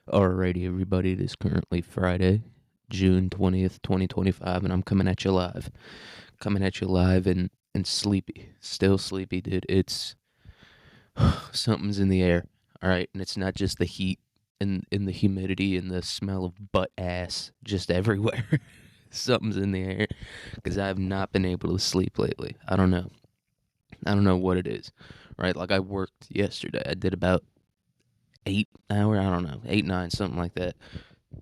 Alrighty, everybody, it is currently Friday, June 20th, 2025, and I'm coming at you live. Coming at you live and sleepy. Still sleepy, dude. It's something's in the air, alright? And it's not just the heat and the humidity and the smell of butt ass just everywhere. Something's in the air because I have not been able to sleep lately. I don't know. I don't know what it is, right? Like I worked yesterday. I did about 8 hour, I don't know, 8, 9, something like that,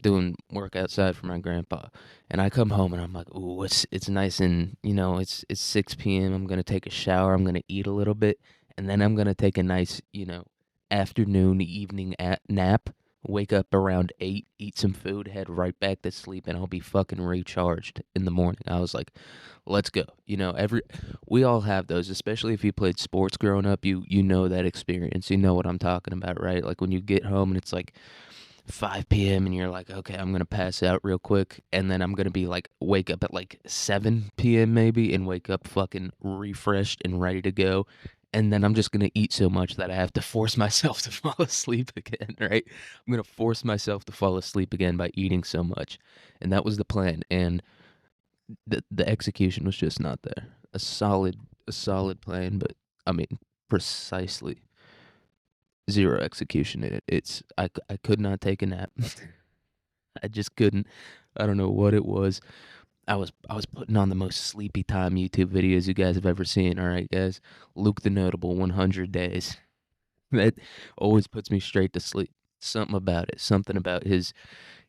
doing work outside for my grandpa. And I come home and I'm like, ooh, it's nice and it's 6 p.m. I'm gonna take a shower, I'm gonna eat a little bit, and then I'm gonna take a nice, afternoon, evening nap. Wake up around 8, eat some food, head right back to sleep, and I'll be fucking recharged in the morning. I was like, let's go. We all have those, especially if you played sports growing up. You know that experience. You know what I'm talking about, right? Like when you get home and it's like 5 p.m. and you're like, okay, I'm gonna pass out real quick, and then I'm gonna be like, wake up at like 7 p.m. maybe, and wake up fucking refreshed and ready to go, and then I'm just gonna eat so much that I have to force myself to fall asleep again, right? I'm gonna force myself to fall asleep again by eating so much, and that was the plan, and the execution was just not there. A solid plan, but I mean, precisely zero execution in it. I could not take a nap. I just couldn't. I don't know what it was. I was putting on the most sleepy time YouTube videos you guys have ever seen. All right, guys. Luke the Notable 100 days. That always puts me straight to sleep. Something about it. Something about his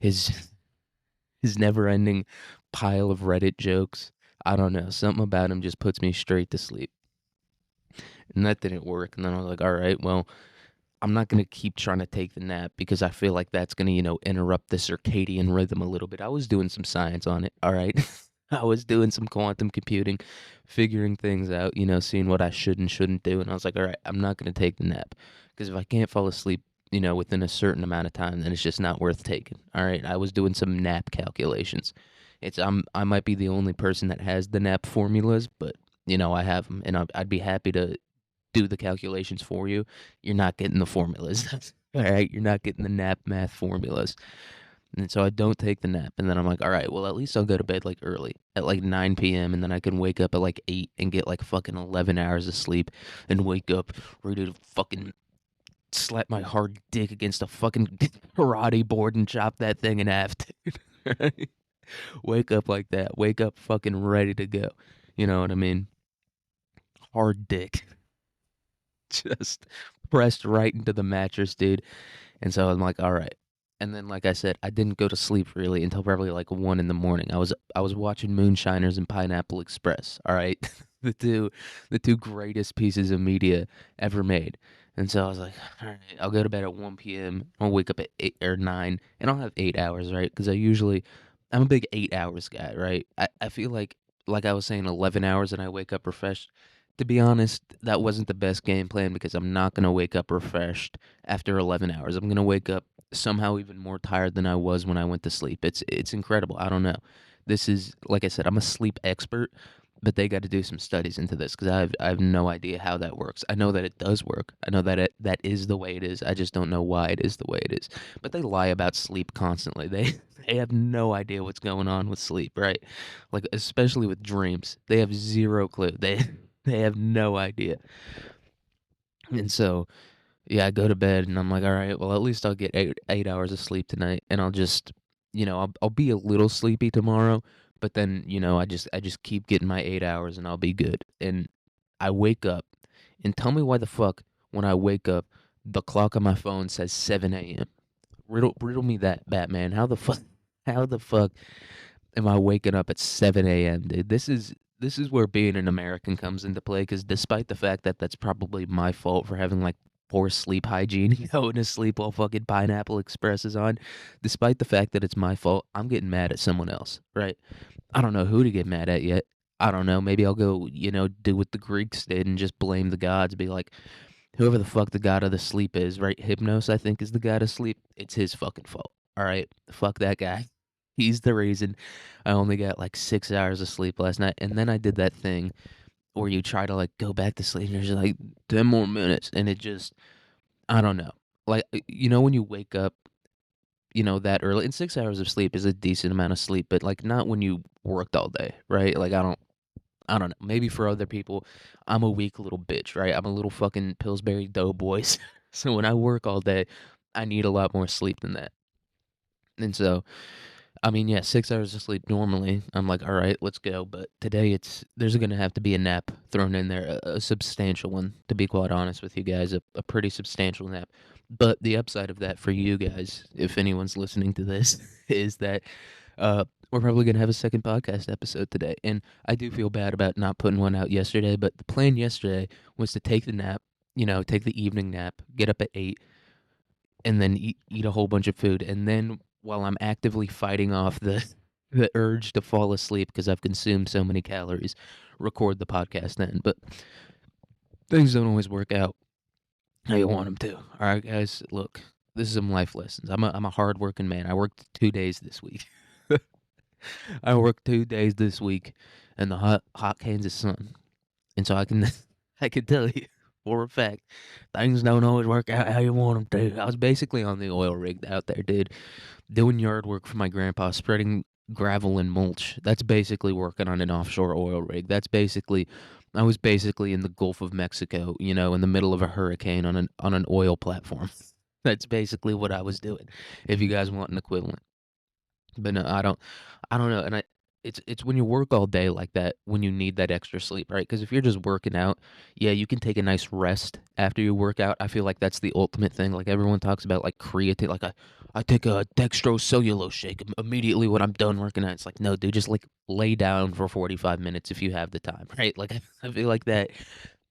his never-ending pile of Reddit jokes. I don't know. Something about him just puts me straight to sleep. And that didn't work. And then I was like, all right, well, I'm not going to keep trying to take the nap because I feel like that's going to, interrupt the circadian rhythm a little bit. I was doing some science on it, all right? I was doing some quantum computing, figuring things out, seeing what I should and shouldn't do. And I was like, all right, I'm not going to take the nap because if I can't fall asleep, within a certain amount of time, then it's just not worth taking. All right. I was doing some nap calculations. I might be the only person that has the nap formulas, but I have them, and I'd be happy to do the calculations for you. You're not getting the formulas. All right, you're not getting the nap math formulas. And so I don't take the nap, and then I'm like, all right, well, at least I'll go to bed like early at like 9 p.m. and then I can wake up at like 8 and get like fucking 11 hours of sleep and wake up ready to fucking slap my hard dick against a fucking karate board and chop that thing in half, dude. Right? Wake up like that. Wake up fucking ready to go. You know what I mean? Hard dick. Just pressed right into the mattress, dude. And so I'm like, all right. And then, like I said, I didn't go to sleep really until probably like 1 in the morning. I was watching Moonshiners and Pineapple Express. All right, the two greatest pieces of media ever made. And so I was like, all right, I'll go to bed at 1 p.m. I'll wake up at 8 or 9, and I'll have 8 hours, right? Because I'm a big 8 hours guy, right? I feel like I was saying, 11 hours, and I wake up refreshed. To be honest, that wasn't the best game plan because I'm not gonna wake up refreshed after 11 hours. I'm going to wake up somehow even more tired than I was when I went to sleep. It's incredible. I don't know. This is, like I said, I'm a sleep expert, but they got to do some studies into this because I have no idea how that works. I know that it does work. I know that that is the way it is. I just don't know why it is the way it is. But they lie about sleep constantly. They have no idea what's going on with sleep, right? Like especially with dreams. They have zero clue. They have no idea. And so yeah, I go to bed and I'm like, all right, well, at least I'll get 8 hours of sleep tonight, and I'll just, I'll be a little sleepy tomorrow, but then, I just keep getting my 8 hours and I'll be good. And I wake up, and tell me why the fuck when I wake up, the clock on my phone says 7 a.m. Riddle me that, Batman. How the fuck am I waking up at 7 a.m., dude? This is where being an American comes into play. Because despite the fact that that's probably my fault for having like poor sleep hygiene, going to sleep while fucking Pineapple Express is on, despite the fact that it's my fault, I'm getting mad at someone else, right? I don't know who to get mad at yet. I don't know. Maybe I'll go, do what the Greeks did and just blame the gods. Be like, whoever the fuck the god of the sleep is, right? Hypnos, I think, is the god of sleep. It's his fucking fault. All right, fuck that guy. He's the reason I only got like 6 hours of sleep last night. And then I did that thing where you try to like go back to sleep and you're just like 10 more minutes, and it just, I don't know. Like when you wake up that early. And 6 hours of sleep is a decent amount of sleep, but like not when you worked all day, right? Like I don't know. Maybe for other people, I'm a weak little bitch, right? I'm a little fucking Pillsbury Doughboy. So when I work all day, I need a lot more sleep than that. And so, I mean, yeah, 6 hours of sleep normally. I'm like, all right, let's go. But today, there's going to have to be a nap thrown in there, a substantial one, to be quite honest with you guys, a pretty substantial nap. But the upside of that for you guys, if anyone's listening to this, is that we're probably going to have a second podcast episode today. And I do feel bad about not putting one out yesterday, but the plan yesterday was to take the nap, take the evening nap, get up at 8, and then eat a whole bunch of food. And then while I'm actively fighting off the, the urge to fall asleep because I've consumed so many calories, record the podcast then. But things don't always work out how you want them to. All right, guys, look, this is some life lessons. I'm a hardworking man. I worked 2 days this week. I worked 2 days this week in the hot Kansas sun, and so I can I can tell you for a fact things don't always work out how you want them to. I was basically on the oil rig out there, dude, doing yard work for my grandpa, spreading gravel and mulch. That's basically working on an offshore oil rig. I was basically in the Gulf of Mexico, in the middle of a hurricane on an oil platform. That's basically what I was doing. If you guys want an equivalent. But no, I don't know, and it's when you work all day like that when you need that extra sleep, right? Because if you're just working out, yeah, you can take a nice rest after you work out. I feel like that's the ultimate thing. Like everyone talks about like creatine, like I take a dextrocellulose shake immediately when I'm done working out. It's like no, dude, just like lay down for 45 minutes if you have the time, right? Like I feel like that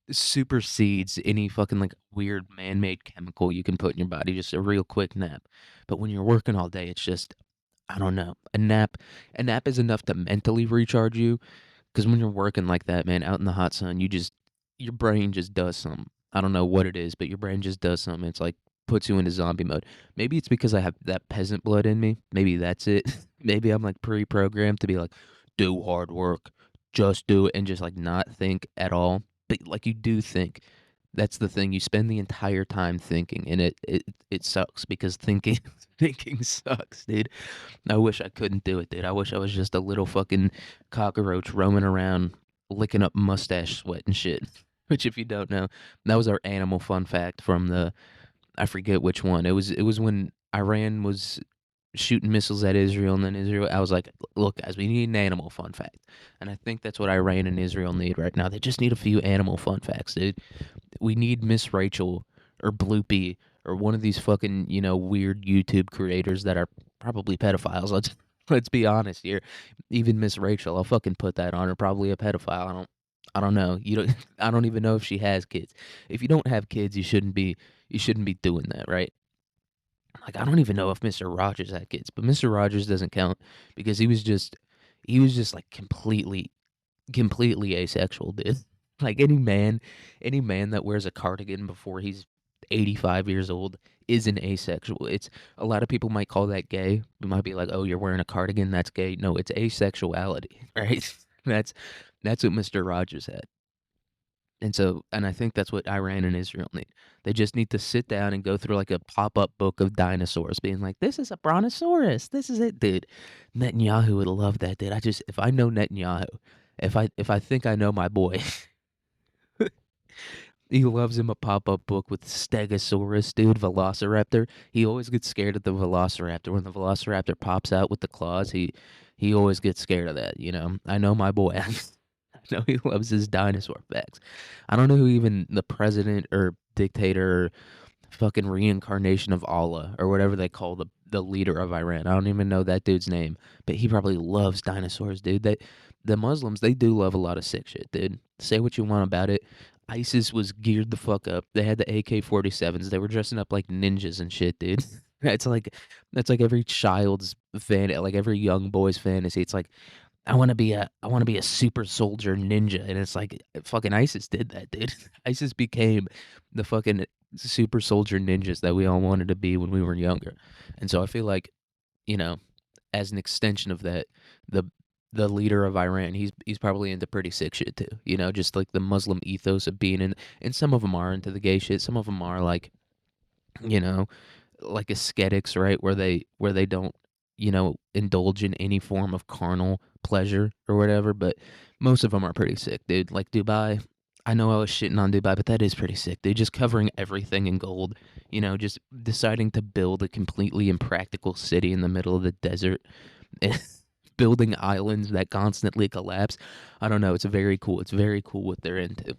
supersedes any fucking like weird man-made chemical you can put in your body. Just a real quick nap. But when you're working all day, it's just I don't know. A nap is enough to mentally recharge you because when you're working like that, man, out in the hot sun, your brain just does something. I don't know what it is, but your brain just does something. It's like puts you into zombie mode. Maybe it's because I have that peasant blood in me. Maybe that's it. Maybe I'm like pre-programmed to be like, do hard work, just do it, and just like not think at all. But like you do think. That's the thing. You spend the entire time thinking, and it sucks because thinking thinking sucks, dude. I wish I couldn't do it, dude. I wish I was just a little fucking cockroach roaming around, licking up mustache sweat and shit. Which, if you don't know, that was our animal fun fact from I forget which one. It was when Iran was shooting missiles at Israel, and then Israel. I was like, look, guys, we need an animal fun fact, and I think that's what Iran and Israel need right now. They just need a few animal fun facts, dude. We need Miss Rachel or Bloopy or one of these fucking weird YouTube creators that are probably pedophiles. Let's be honest here. Even Miss Rachel, I'll fucking put that on her. Probably a pedophile. I don't know. You don't. I don't even know if she has kids. If you don't have kids, you shouldn't be doing that, right? Like I don't even know if Mister Rogers had kids, but Mister Rogers doesn't count because he was just like completely asexual, dude. Like any man that wears a cardigan before he's 85 years old is an asexual. It's a lot of people might call that gay. They might be like, "Oh, you're wearing a cardigan, that's gay." No, it's asexuality, right? That's what Mr. Rogers had. And I think that's what Iran and Israel need. They just need to sit down and go through like a pop-up book of dinosaurs, being like, "This is a brontosaurus. This is it, dude." Netanyahu would love that, dude. If I know Netanyahu, if I think I know my boy, he loves him a pop-up book with Stegosaurus, dude, Velociraptor. He always gets scared of the Velociraptor. When the Velociraptor pops out with the claws, he always gets scared of that. I know my boy. I know he loves his dinosaur facts. I don't know who even the president or dictator or fucking reincarnation of Allah or whatever they call the leader of Iran. I don't even know that dude's name, but he probably loves dinosaurs, dude. The Muslims, they do love a lot of sick shit, dude. Say what you want about it. ISIS was geared the fuck up. They had the AK-47s. They were dressing up like ninjas and shit, dude. That's like every child's like every young boy's fantasy. It's like I want to be a super soldier ninja, and it's like fucking ISIS did that, dude. ISIS became the fucking super soldier ninjas that we all wanted to be when we were younger, and so I feel like you know, as an extension of that, the the leader of Iran, he's probably into pretty sick shit too. Just like the Muslim ethos of being in, and some of them are into the gay shit. Some of them are like, you know, like ascetics, right? Where they don't, indulge in any form of carnal pleasure or whatever, but most of them are pretty sick, dude. Like Dubai, I know I was shitting on Dubai, but that is pretty sick, dude. Just covering everything in gold, just deciding to build a completely impractical city in the middle of the desert and building islands that constantly collapse. I don't know, it's very cool. It's very cool what they're into.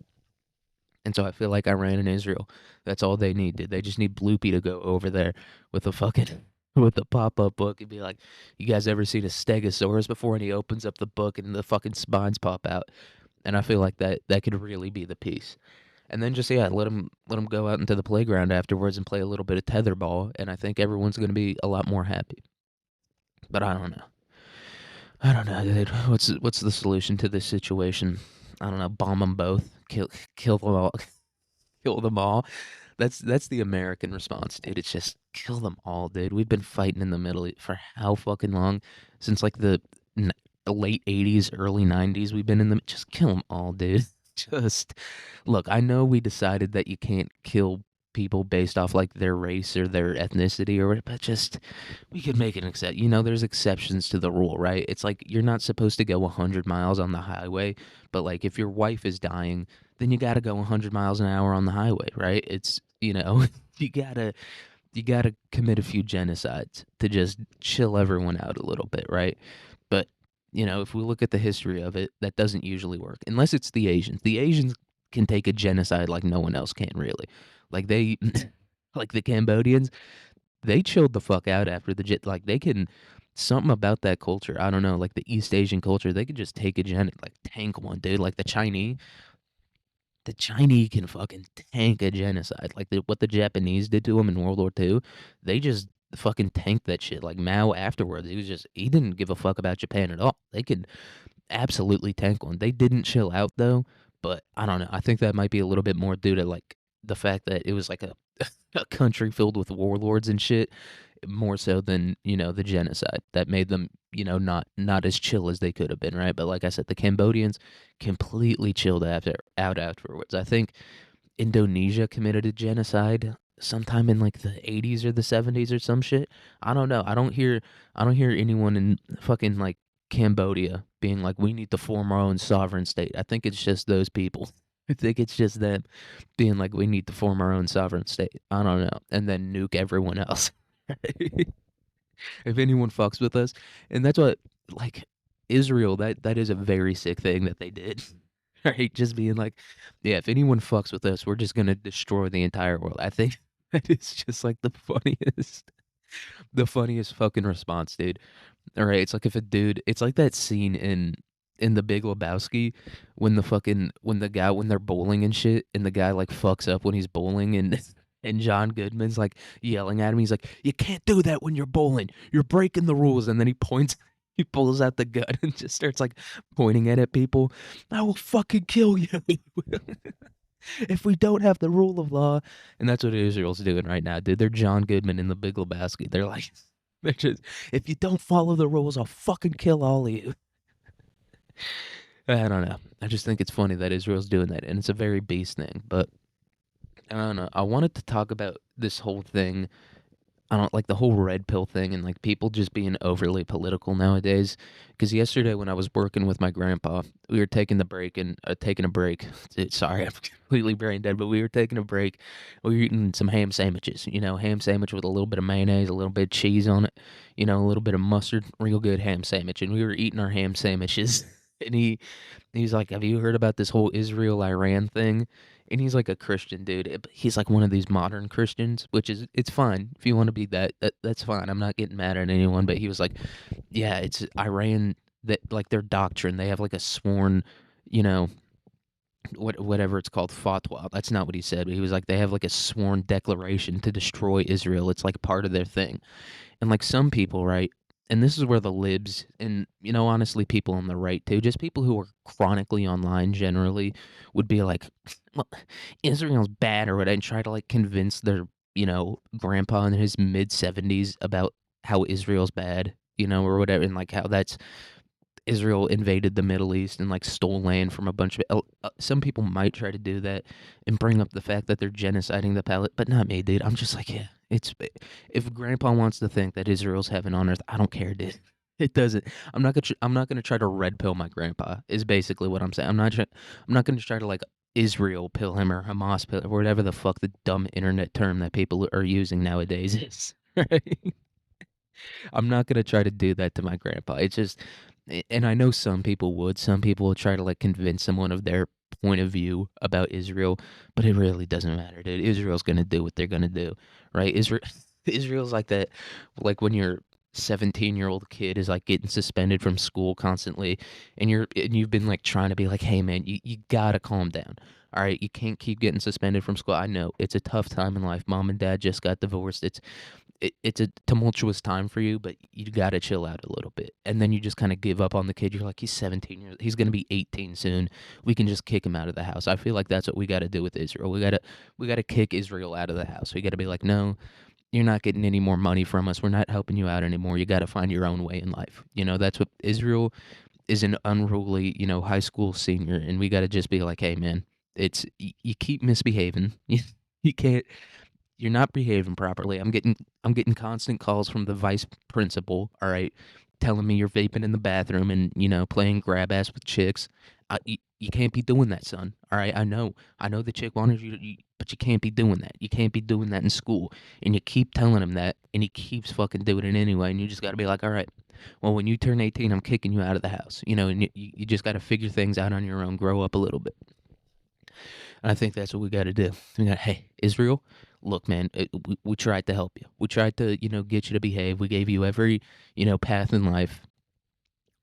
And so I feel like Iran and Israel, that's all they need, dude. They just need Bloopy to go over there with a fucking with a pop-up book and be like, "You guys ever seen a Stegosaurus before?" And he opens up the book and the fucking spines pop out. And I feel like that could really be the piece. And then just yeah, let them go out into the playground afterwards and play a little bit of tetherball, and I think everyone's going to be a lot more happy. But I don't know. I don't know, dude. What's the solution to this situation? I don't know. Bomb them both. Kill them all. Kill them all. That's the American response, dude. It's just kill them all, dude. We've been fighting in the Middle East for how fucking long? Since like n- the late '80s, early '90s. We've been in the just kill them all, dude. Just look. I know we decided that you can't kill people based off like their race or their ethnicity or whatever, but just we could make an exception. There's exceptions to the rule, right? It's like you're not supposed to go 100 miles on the highway, but like if your wife is dying, then you got to go 100 miles an hour on the highway, right? It's, you got to commit a few genocides to just chill everyone out a little bit, right? But, if we look at the history of it, that doesn't usually work unless it's the Asians. The Asians can take a genocide like no one else can really. Like they like the Cambodians, they chilled the fuck out after the jet. Like they can something about that culture. I don't know, like the East Asian culture, they could just take a like tank one, dude. Like the Chinese can fucking tank a genocide. Like what the Japanese did to them in World War II, they just fucking tanked that shit. Like Mao afterwards, he didn't give a fuck about Japan at all. They could absolutely tank one. They didn't chill out though, but I don't know. I think that might be a little bit more due to like the fact that it was like a a country filled with warlords and shit, more so than the genocide that made them not as chill as they could have been, right? But like I said, the Cambodians completely chilled out afterwards. I think Indonesia committed a genocide sometime in like the 80s or the 70s or some shit. I don't know. I don't hear anyone in fucking like Cambodia being like we need to form our own sovereign state. I think it's just those people. I think it's just them being like we need to form our own sovereign state. I don't know. And then nuke everyone else. If anyone fucks with us. And that's what like Israel, that is a very sick thing that they did. Right? Just being like, yeah, if anyone fucks with us, we're just gonna destroy the entire world. I think that is just like the funniest fucking response, dude. All right, it's like if a dude, it's like that scene in The Big Lebowski when the guy when they're bowling and shit, and the guy like fucks up when he's bowling, and and John Goodman's like yelling at him. He's like, "You can't do that when you're bowling. You're breaking the rules." And then he points, he pulls out the gun and just starts like pointing it at people. I will fucking kill you if we don't have the rule of law. And that's what Israel's doing right now, dude. They're John Goodman in The Big Lebowski. They're like, they're just, if you don't follow the rules, I'll fucking kill all of you. I don't know. I just think it's funny that Israel's doing that, and it's a very beast thing. But I don't know. I wanted to talk about this whole thing. I don't like the whole red pill thing and like people just being overly political nowadays. Because yesterday when I was working with my grandpa, we were taking the break and taking a break. Sorry, I'm completely brain dead, but we were taking a break. We were eating some ham sandwiches. Ham sandwich with a little bit of mayonnaise, a little bit of cheese on it. A little bit of mustard, real good ham sandwich. And we were eating our ham sandwiches, and he's like, "Have you heard about this whole Israel Iran thing?" And he's like a Christian dude. He's like one of these modern Christians, which is it's fine if you want to be that's fine. I'm not getting mad at anyone, but he was like, yeah, it's Iran that like their doctrine. They have like a sworn, you know, whatever it's called, fatwa. That's not what he said, but he was like they have like a sworn declaration to destroy Israel. It's like part of their thing. And like some people, right? And this is where the libs and honestly people on the right too, just people who are chronically online generally would be like, well, Israel's bad or what, and try to like convince their, grandpa in his mid 70s about how Israel's bad, or whatever, and like how that's Israel invaded the Middle East and like stole land from a bunch of some people might try to do that and bring up the fact that they're genociding the palette, but not me, dude. I'm just like, yeah, It's if Grandpa wants to think that Israel's heaven on earth, I don't care, dude. It doesn't. I'm not gonna try to red pill my grandpa. Is basically what I'm saying. I'm not gonna try to like Israel pill him or Hamas pill or whatever the fuck the dumb internet term that people are using nowadays is. Right? I'm not gonna try to do that to my grandpa. It's just, and I know some people would. Some people will try to like convince someone of their point of view about Israel, but it really doesn't matter, dude. Israel's gonna do what they're gonna do, right? Israel's like that, like when your 17-year-old kid is like getting suspended from school constantly, and you've been like trying to be like, hey man, you gotta calm down. All right, you can't keep getting suspended from school. I know it's a tough time in life. Mom and dad just got divorced. It's a tumultuous time for you, but you got to chill out a little bit. And then you just kind of give up on the kid. You're like, he's 17 years, he's going to be 18 soon. We can just kick him out of the house. I feel like that's what we got to do with Israel. We got to kick Israel out of the house. We got to be like, no, you're not getting any more money from us. We're not helping you out anymore. You got to find your own way in life. That's what Israel is, an unruly, high school senior, and we got to just be like, hey man, you keep misbehaving. You can't, you're not behaving properly. I'm getting constant calls from the vice principal, all right, telling me you're vaping in the bathroom and, playing grab ass with chicks. You can't be doing that, son. All right, I know the chick wanted you, but you can't be doing that. You can't be doing that in school. And you keep telling him that, and he keeps fucking doing it anyway. And you just got to be like, all right, well, when you turn 18, I'm kicking you out of the house. And you just got to figure things out on your own, grow up a little bit. And I think that's what we got to do. Hey, Israel, look, man, we tried to help you. We tried to, get you to behave. We gave you every, path in life.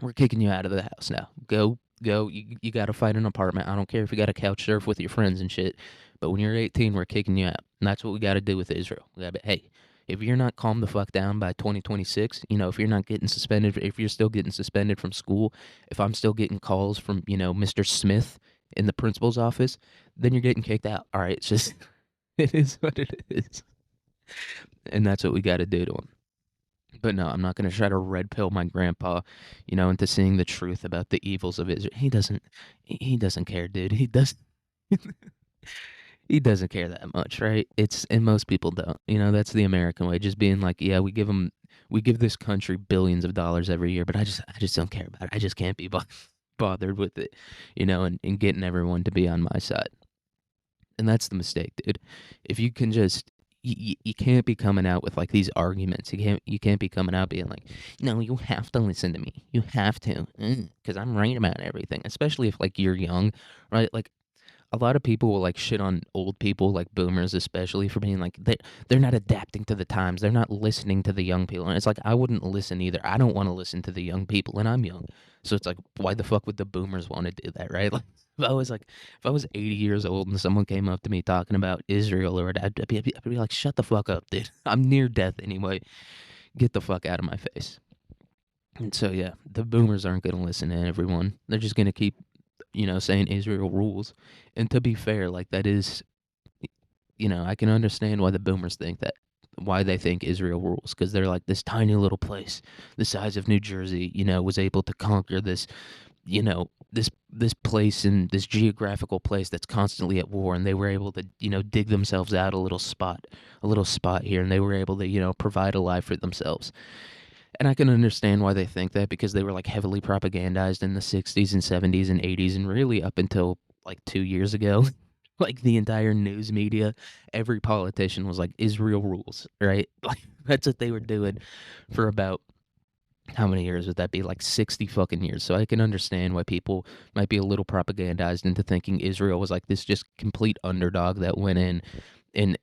We're kicking you out of the house now. Go. You got to find an apartment. I don't care if you got to couch surf with your friends and shit. But when you're 18, we're kicking you out. And that's what we got to do with Israel. We got to be, hey, if you're not calm the fuck down by 2026, if you're not getting suspended, if you're still getting suspended from school, if I'm still getting calls from, Mr. Smith in the principal's office, then you're getting kicked out. All right, it's just it is what it is, and that's what we got to do to him. But no, I'm not going to try to red pill my grandpa, into seeing the truth about the evils of Israel. He doesn't care, dude. He doesn't care that much, right? And most people don't. That's the American way, just being like, yeah, we give this country billions of dollars every year, but I just don't care about it. I just can't be bothered with it, and getting everyone to be on my side. And that's the mistake, dude. If you can just you can't be coming out with like these arguments. You can't be coming out being like, no, you have to listen to me. You have to, because I'm right about everything. Especially if like you're young, right? Like a lot of people will like shit on old people, like boomers especially, for being like they're not adapting to the times. They're not listening to the young people. And it's like I wouldn't listen either. I don't want to listen to the young people, and I'm young. So it's like, why the fuck would the boomers want to do that, right? Like if I was 80 years old and someone came up to me talking about Israel or I'd be like, shut the fuck up, dude. I'm near death anyway. Get the fuck out of my face. And so yeah, the boomers aren't gonna listen to everyone. They're just gonna keep saying Israel rules. And to be fair, like that is, I can understand why the boomers think that, why they think Israel rules, because they're like this tiny little place, the size of New Jersey, was able to conquer this, this place and this geographical place that's constantly at war, and they were able to, dig themselves out a little spot here, and they were able to, provide a life for themselves. And I can understand why they think that, because they were like heavily propagandized in the 60s and 70s and 80s and really up until like 2 years ago. Like the entire news media, every politician was like Israel rules, right? Like that's what they were doing for about, how many years would that be? Like 60 fucking years. So I can understand why people might be a little propagandized into thinking Israel was like this just complete underdog that went in and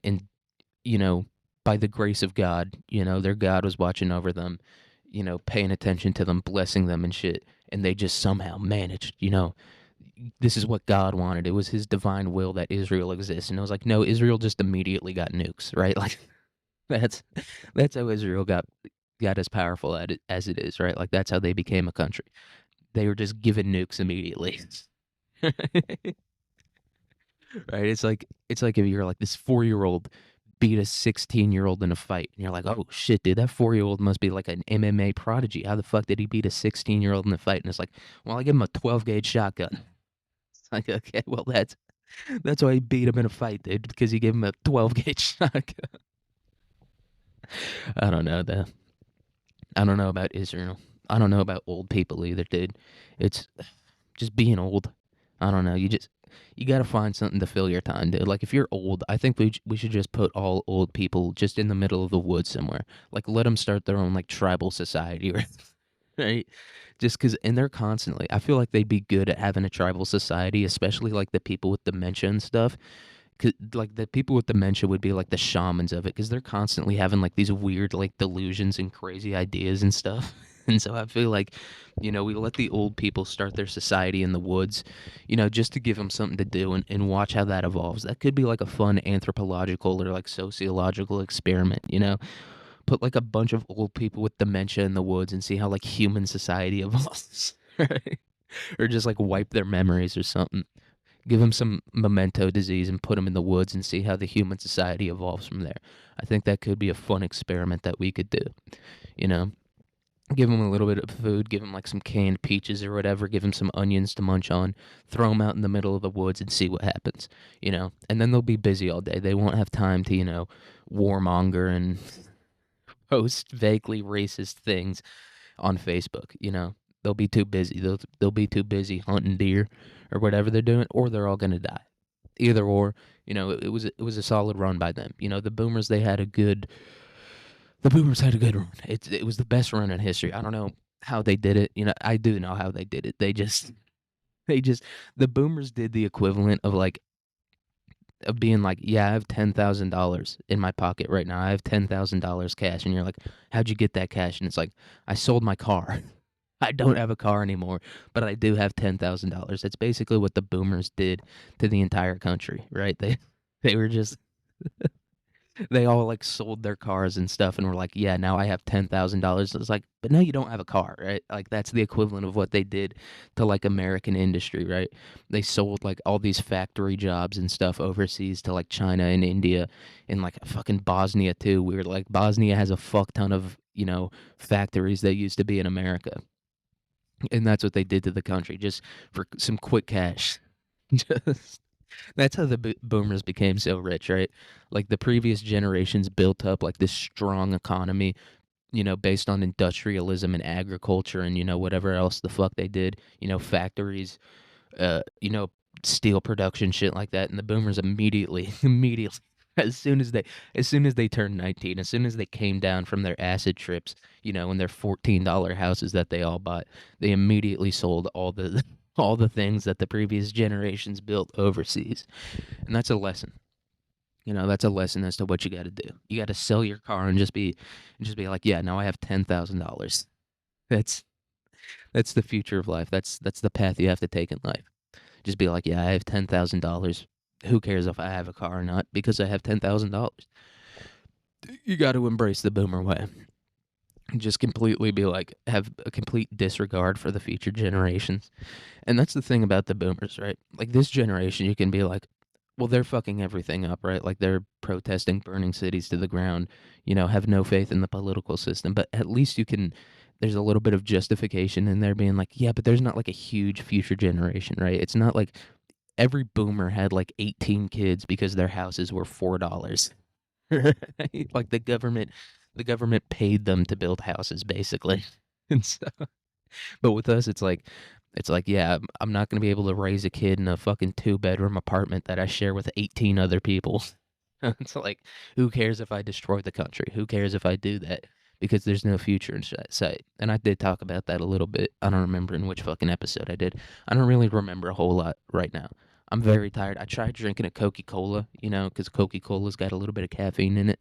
you know, by the grace of God, their God was watching over them, paying attention to them, blessing them and shit. And they just somehow managed, this is what God wanted. It was his divine will that Israel exists. And it was like, no, Israel just immediately got nukes, right? Like that's that's how Israel got as powerful at it as it is, right? Like that's how they became a country. They were just given nukes immediately. Right? It's like if you're like this 4-year-old beat a 16-year-old in a fight, and you're like, oh shit, dude, that 4-year-old must be like an MMA prodigy. How the fuck did he beat a 16-year-old in a fight? And it's like, well, I give him a 12 gauge shotgun. It's like, okay, well that's why he beat him in a fight, dude, because he gave him a 12 gauge shotgun. I don't know though. I don't know about Israel. I don't know about old people either, dude. It's just being old. I don't know. You got to find something to fill your time, dude. Like if you're old, I think we should just put all old people just in the middle of the woods somewhere. Like let them start their own like tribal society, right? Just because, and they're constantly. I feel like they'd be good at having a tribal society, especially like the people with dementia and stuff. Cause like the people with dementia would be like the shamans of it, because they're constantly having like these weird like delusions and crazy ideas and stuff. And so I feel like, we let the old people start their society in the woods, just to give them something to do and watch how that evolves. That could be like a fun anthropological or like sociological experiment. Put like a bunch of old people with dementia in the woods and see how like human society evolves, right? Or just like wipe their memories or something. Give them some memento disease and put them in the woods and see how the human society evolves from there. I think that could be a fun experiment that we could do. You know, give them a little bit of food, give them like some canned peaches or whatever, give them some onions to munch on, throw them out in the middle of the woods and see what happens. And then they'll be busy all day. They won't have time to, warmonger and post vaguely racist things on Facebook. They'll be too busy. They'll be too busy hunting deer or whatever they're doing, or they're all gonna die. Either or, it was a solid run by them. The Boomers had a good run. It was the best run in history. I don't know how they did it. I do know how they did it. They just the Boomers did the equivalent of being like, yeah, I have $10,000 in my pocket right now. I have $10,000 cash, and you're like, how'd you get that cash? And it's like, I sold my car. I don't have a car anymore, but I do have $10,000. That's basically what the Boomers did to the entire country, right? They were just they all like sold their cars and stuff and were like, yeah, now I have $10,000. It's like, but now you don't have a car, right? Like that's the equivalent of what they did to like American industry, right? They sold like all these factory jobs and stuff overseas to like China and India and like fucking Bosnia too. We were like, Bosnia has a fuck ton of, factories that used to be in America. And that's what they did to the country just for some quick cash. Just that's how the boomers became so rich, right? Like the previous generations built up like this strong economy, based on industrialism and agriculture and whatever else the fuck they did, factories, uh, you know, steel production, shit like that. And the boomers immediately, immediately, as soon as they turned 19, as soon as they came down from their acid trips, in their $14 houses that they all bought, they immediately sold all the all the things that the previous generations built overseas. And that's a lesson. That's a lesson as to what you got to do. You got to sell your car and just be like, yeah, now I have $10,000. That's that's the future of life. That's the path you have to take in life. Just be like, yeah, I have $10,000. Who cares if I have a car or not? Because I have $10,000. You got to embrace the boomer way. Just completely be like, have a complete disregard for the future generations. And that's the thing about the boomers, right? Like this generation, you can be like, well, they're fucking everything up, right? Like they're protesting, burning cities to the ground, have no faith in the political system. But at least there's a little bit of justification in there being like, yeah, but there's not like a huge future generation, right? It's not like every boomer had like 18 kids because their houses were $4. Right? Like the government paid them to build houses basically. And so, but with us it's like, yeah, I'm not going to be able to raise a kid in a fucking 2-bedroom apartment that I share with 18 other people. It's like, who cares if I destroy the country? Who cares if I do that? Because there's no future in sight. And I did talk about that a little bit. I don't remember in which fucking episode I did. I don't really remember a whole lot right now. I'm very tired. I tried drinking a Coca-Cola, because Coca-Cola's got a little bit of caffeine in it.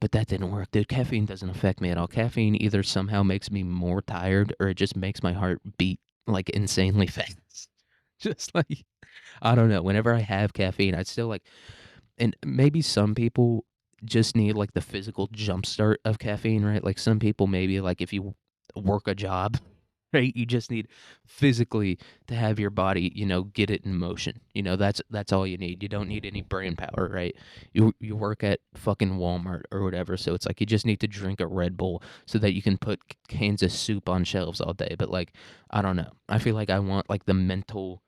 But that didn't work, dude. Caffeine doesn't affect me at all. Caffeine either somehow makes me more tired or it just makes my heart beat like insanely fast. Just like, I don't know. Whenever I have caffeine, I still like, and maybe some people just need like the physical jump start of caffeine, right? Like some people maybe like if you work a job, right? You just need physically to have your body, get it in motion. That's all you need. You don't need any brain power, right? You work at fucking Walmart or whatever, so it's like you just need to drink a Red Bull so that you can put cans of soup on shelves all day. But like, I don't know. I feel like I want like the mental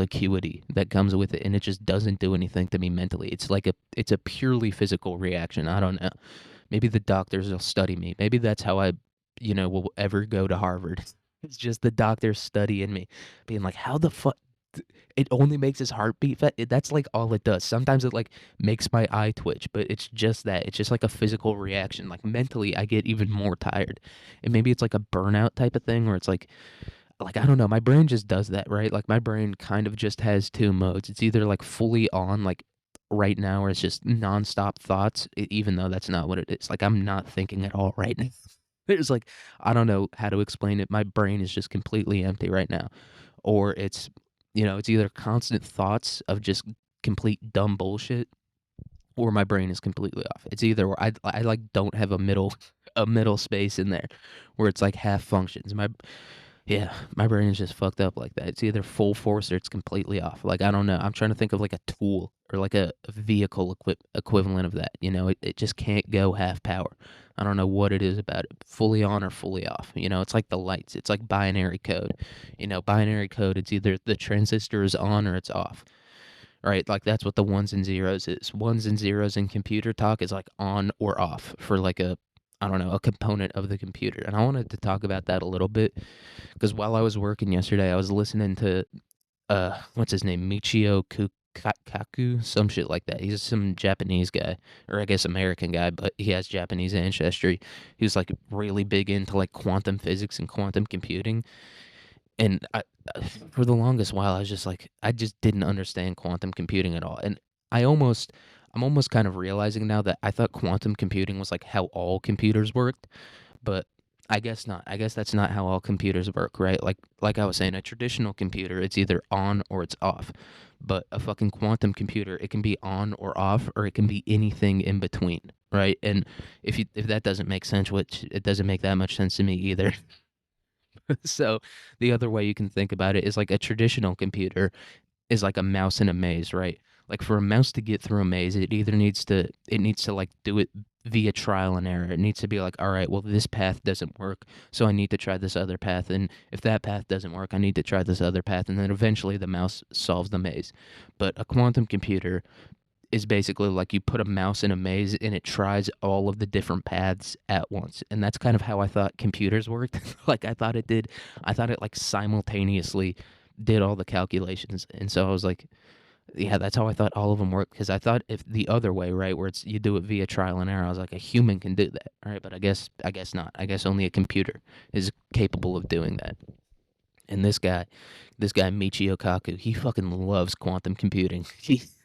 acuity that comes with it, and it just doesn't do anything to me mentally. It's a purely physical reaction. I don't know. Maybe the doctors will study me. Maybe that's how I, will ever go to Harvard. It's just the doctors studying me, being like, how the fuck? It only makes his heart beat. That's like all it does. Sometimes it like makes my eye twitch, but it's just that. It's just like a physical reaction. Like mentally, I get even more tired, and maybe it's like a burnout type of thing, where it's like I don't know, my brain just does that, right? Like my brain kind of just has two modes. It's either like fully on, like right now, or it's just nonstop thoughts, even though that's not what it is. Like I'm not thinking at all right now. It's like I don't know how to explain it. My brain is just completely empty right now. Or it's either constant thoughts of just complete dumb bullshit, or my brain is completely off. It's either where I like don't have a middle a middle space in there where it's like half functions. My brain is just fucked up like that. It's either full force or it's completely off. Like I don't know. I'm trying to think of like a tool or like a vehicle equivalent of that. It just can't go half power. I don't know what it is about it. Fully on or fully off. It's like the lights. It's like binary code. Binary code. It's either the transistor is on or it's off. Right? Like that's what the ones and zeros is. Ones and zeros in computer talk is like on or off for like I don't know, a component of the computer. And I wanted to talk about that a little bit because while I was working yesterday, I was listening to what's his name, Kaku, some shit like that. He's some Japanese guy, or I guess American guy, but he has Japanese ancestry. He was like really big into like quantum physics and quantum computing. And for the longest while, I was just like, I just didn't understand quantum computing at all. And I'm almost kind of realizing now that I thought quantum computing was like how all computers worked, but I guess not. I guess that's not how all computers work, right? Like I was saying, a traditional computer, it's either on or it's off. But a fucking quantum computer, it can be on or off, or it can be anything in between, right? And if that doesn't make sense, which it doesn't make that much sense to me either. So the other way you can think about it is like a traditional computer is like a mouse in a maze, right? Like for a mouse to get through a maze, it needs to like do it via trial and error. It needs to be like, all right, well this path doesn't work, so I need to try this other path, and if that path doesn't work, I need to try this other path, and then eventually the mouse solves the maze. But a quantum computer is basically like you put a mouse in a maze and it tries all of the different paths at once. And that's kind of how I thought computers worked. Like I thought it like simultaneously did all the calculations. And so I was like, yeah, that's how I thought all of them worked. Because I thought if the other way, right, where it's you do it via trial and error, I was like, a human can do that, right? But I guess not. I guess only a computer is capable of doing that. And this guy Michio Kaku, he fucking loves quantum computing. He's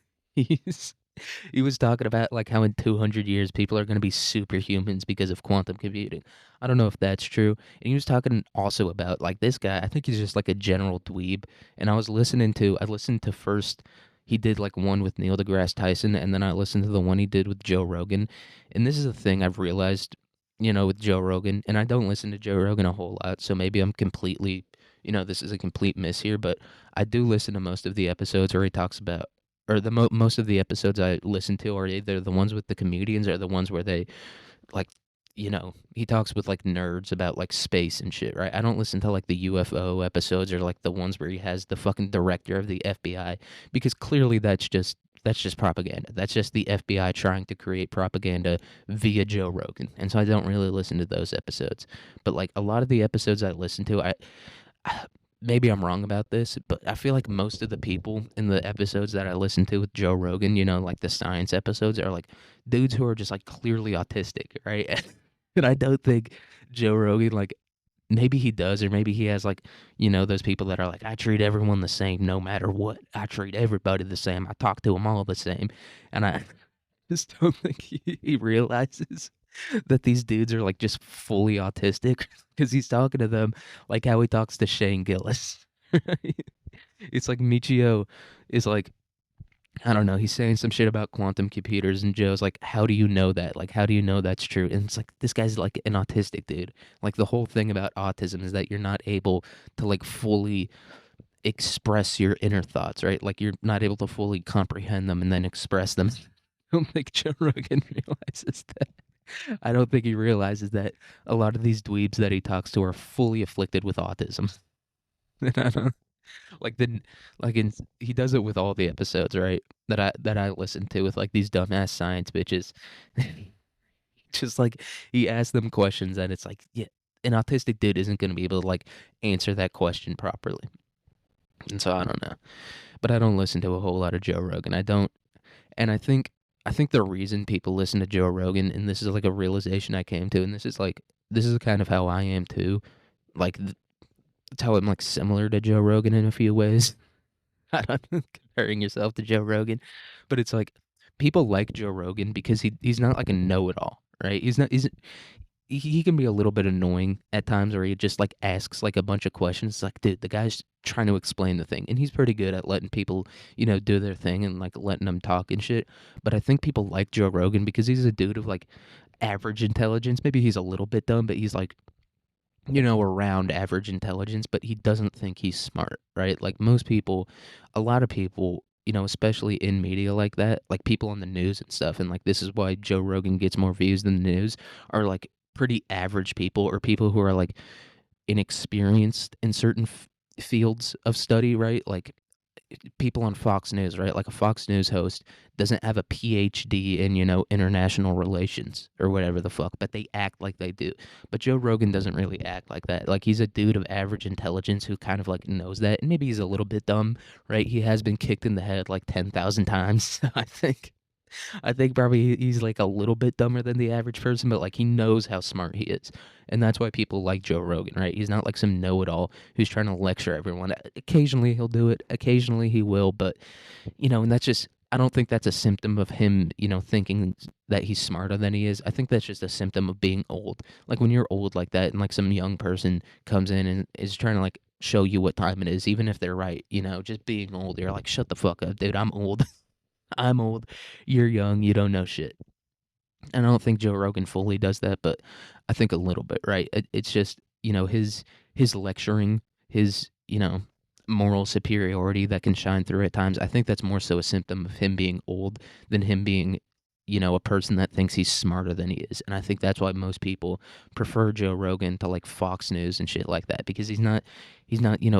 he was talking about like how in 200 years people are going to be superhumans because of quantum computing. I don't know if that's true. And he was talking also about like this guy, I think he's just like a general dweeb. And I listened to first he did like one with Neil deGrasse Tyson, and then I listened to the one he did with Joe Rogan. And this is a thing I've realized, with Joe Rogan, and I don't listen to Joe Rogan a whole lot, so maybe I'm completely, this is a complete miss here, but I do listen to most of the episodes where he talks about or most of the episodes I listen to are either the ones with the comedians or the ones where they like he talks with like nerds about like space and shit, right? I don't listen to like the UFO episodes or like the ones where he has the fucking director of the FBI because clearly that's just propaganda. That's just the FBI trying to create propaganda via Joe Rogan. And so I don't really listen to those episodes. But like a lot of the episodes I listen to, maybe I'm wrong about this, but I feel like most of the people in the episodes that I listen to with Joe Rogan, like the science episodes, are like dudes who are just like clearly autistic, right? And I don't think Joe Rogan, like, maybe he does, or maybe he has like, those people that are like, I treat everyone the same no matter what. I treat everybody the same. I talk to them all the same. And I just don't think he realizes that these dudes are like just fully autistic because he's talking to them like how he talks to Shane Gillis. It's like Michio is like, I don't know, he's saying some shit about quantum computers, and Joe's like, how do you know that? Like, how do you know that's true? And it's like, this guy's like an autistic dude. Like, the whole thing about autism is that you're not able to like fully express your inner thoughts, right? Like, you're not able to fully comprehend them and then express them. I don't think Joe Rogan realizes that. I don't think he realizes that a lot of these dweebs that he talks to are fully afflicted with autism. And I don't like the like in he does it with all the episodes, right? That I listen to with like these dumbass science bitches. Just like he asks them questions and it's like, yeah, an autistic dude isn't going to be able to like answer that question properly. And so I don't know. But I don't listen to a whole lot of Joe Rogan. I don't, and I think the reason people listen to Joe Rogan, and this is like a realization I came to, and this is kind of how I am too. Like it's how I'm like similar to Joe Rogan in a few ways. I don't know, comparing yourself to Joe Rogan, but it's like people like Joe Rogan because he's not like a know-it-all, right? He can be a little bit annoying at times where he just like asks like a bunch of questions. It's like, dude, the guy's trying to explain the thing, and he's pretty good at letting people, do their thing and like letting them talk and shit. But I think people like Joe Rogan because he's a dude of like average intelligence. Maybe he's a little bit dumb, but he's like, around average intelligence, but he doesn't think he's smart, right? Like most people, a lot of people, especially in media like that, like people on the news and stuff, and like this is why Joe Rogan gets more views than the news, are like pretty average people or people who are like inexperienced in certain fields of study, right? Like people on Fox News, right? Like a Fox News host doesn't have a PhD in, international relations or whatever the fuck, but they act like they do. But Joe Rogan doesn't really act like that. Like he's a dude of average intelligence who kind of like knows that. And maybe he's a little bit dumb, right? He has been kicked in the head like 10,000 times, I think. I think probably he's like a little bit dumber than the average person, but like he knows how smart he is. And that's why people like Joe Rogan, right? He's not like some know it all who's trying to lecture everyone. Occasionally he'll do it, occasionally he will, but and that's just, I don't think that's a symptom of him, thinking that he's smarter than he is. I think that's just a symptom of being old. Like when you're old like that and like some young person comes in and is trying to like show you what time it is, even if they're right, just being old, you're like, shut the fuck up, dude, I'm old. I'm old, you're young, you don't know shit. And I don't think Joe Rogan fully does that, but I think a little bit, right? It's just, his lecturing, his, moral superiority that can shine through at times. I think that's more so a symptom of him being old than him being, a person that thinks he's smarter than he is. And I think that's why most people prefer Joe Rogan to like Fox News and shit like that, because he's not,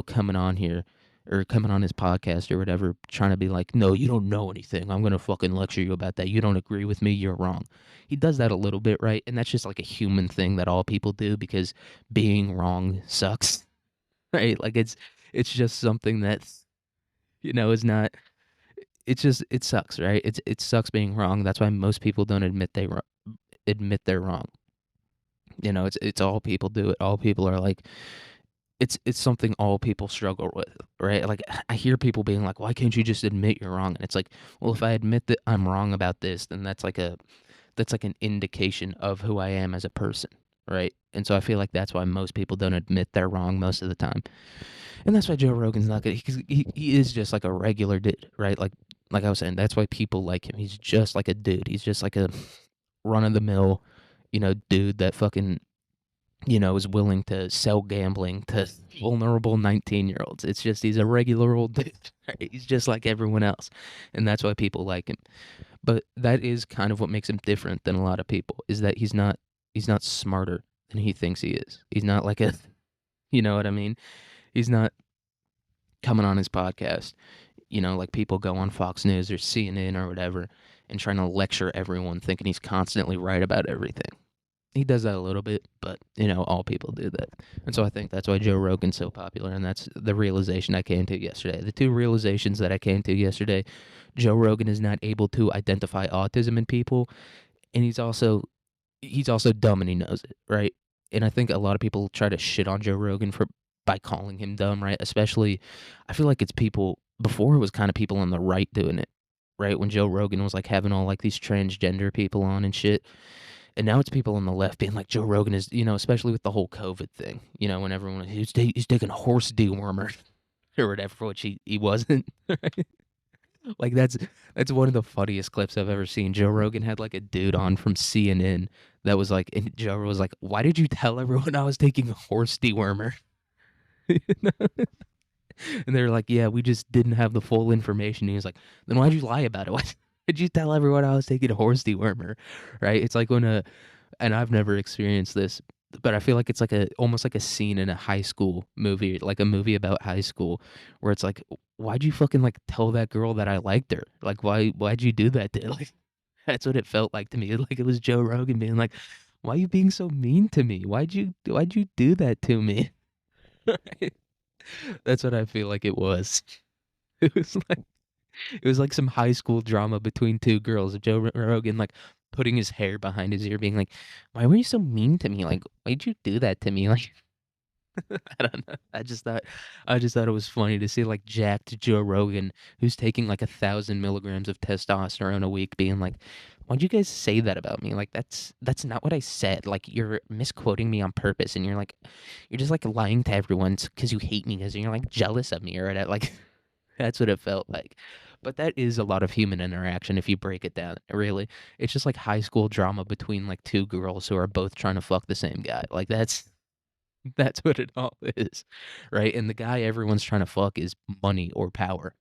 coming on here or coming on his podcast or whatever, trying to be like, no, you don't know anything. I'm going to fucking lecture you about that. You don't agree with me. You're wrong. He does that a little bit, right? And that's just like a human thing that all people do because being wrong sucks, right? Like it's just something that, is not, it sucks, right? It sucks being wrong. That's why most people don't admit they're wrong. It's all people do it. All people are like, it's something all people struggle with, right? Like I hear people being like, "Why can't you just admit you're wrong?" And it's like, well, if I admit that I'm wrong about this, then that's like an indication of who I am as a person, right? And so I feel like that's why most people don't admit they're wrong most of the time, and that's why Joe Rogan's not good because he is just like a regular dude, right? Like I was saying, that's why people like him. He's just like a dude. He's just like a run of the mill, dude that fucking is willing to sell gambling to vulnerable 19-year-olds. It's just he's a regular old dude. Right? He's just like everyone else. And that's why people like him. But that is kind of what makes him different than a lot of people is that he's not smarter than he thinks he is. He's not like a you know what I mean? He's not coming on his podcast, like people go on Fox News or CNN or whatever and trying to lecture everyone thinking he's constantly right about everything. He does that a little bit, but all people do that. And so I think that's why Joe Rogan's so popular, and that's the realization I came to yesterday. The two realizations that I came to yesterday, Joe Rogan is not able to identify autism in people, and he's also dumb and he knows it, right? And I think a lot of people try to shit on Joe Rogan for by calling him dumb, right? Especially I feel like it's people before it was kind of people on the right doing it, right? When Joe Rogan was like having all like these transgender people on and shit. And now it's people on the left being like Joe Rogan is, especially with the whole COVID thing, when everyone he's taking horse dewormer or whatever, which he wasn't. Like that's one of the funniest clips I've ever seen. Joe Rogan had like a dude on from CNN that was like, and Joe was like, "Why did you tell everyone I was taking a horse dewormer?" And they're like, "Yeah, we just didn't have the full information." And he was like, "Then why'd you lie about it? Why did you tell everyone I was taking a horse dewormer?" Right? It's like when and I've never experienced this, but I feel like it's like almost like a scene in a high school movie, like a movie about high school, where it's like, why'd you fucking like tell that girl that I liked her? Like, why'd you do that? Like, That's what it felt like to me. Like it was Joe Rogan being like, "Why are you being so mean to me? Why'd you do that to me?" That's what I feel like it was. It was like it was like some high school drama between two girls. Joe Rogan like putting his hair behind his ear, being like, "Why were you so mean to me? Like, why'd you do that to me?" Like, I don't know. I just thought it was funny to see like jacked Joe Rogan, who's taking like 1,000 milligrams of testosterone a week, being like, "Why'd you guys say that about me? Like, that's not what I said. Like, you're misquoting me on purpose, and you're just like lying to everyone because you hate me, because you're like jealous of me or that." Like, that's what it felt like. But that is a lot of human interaction if you break it down. Really, it's just like high school drama between like two girls who are both trying to fuck the same guy. Like that's what it all is, right? And the guy everyone's trying to fuck is money or power.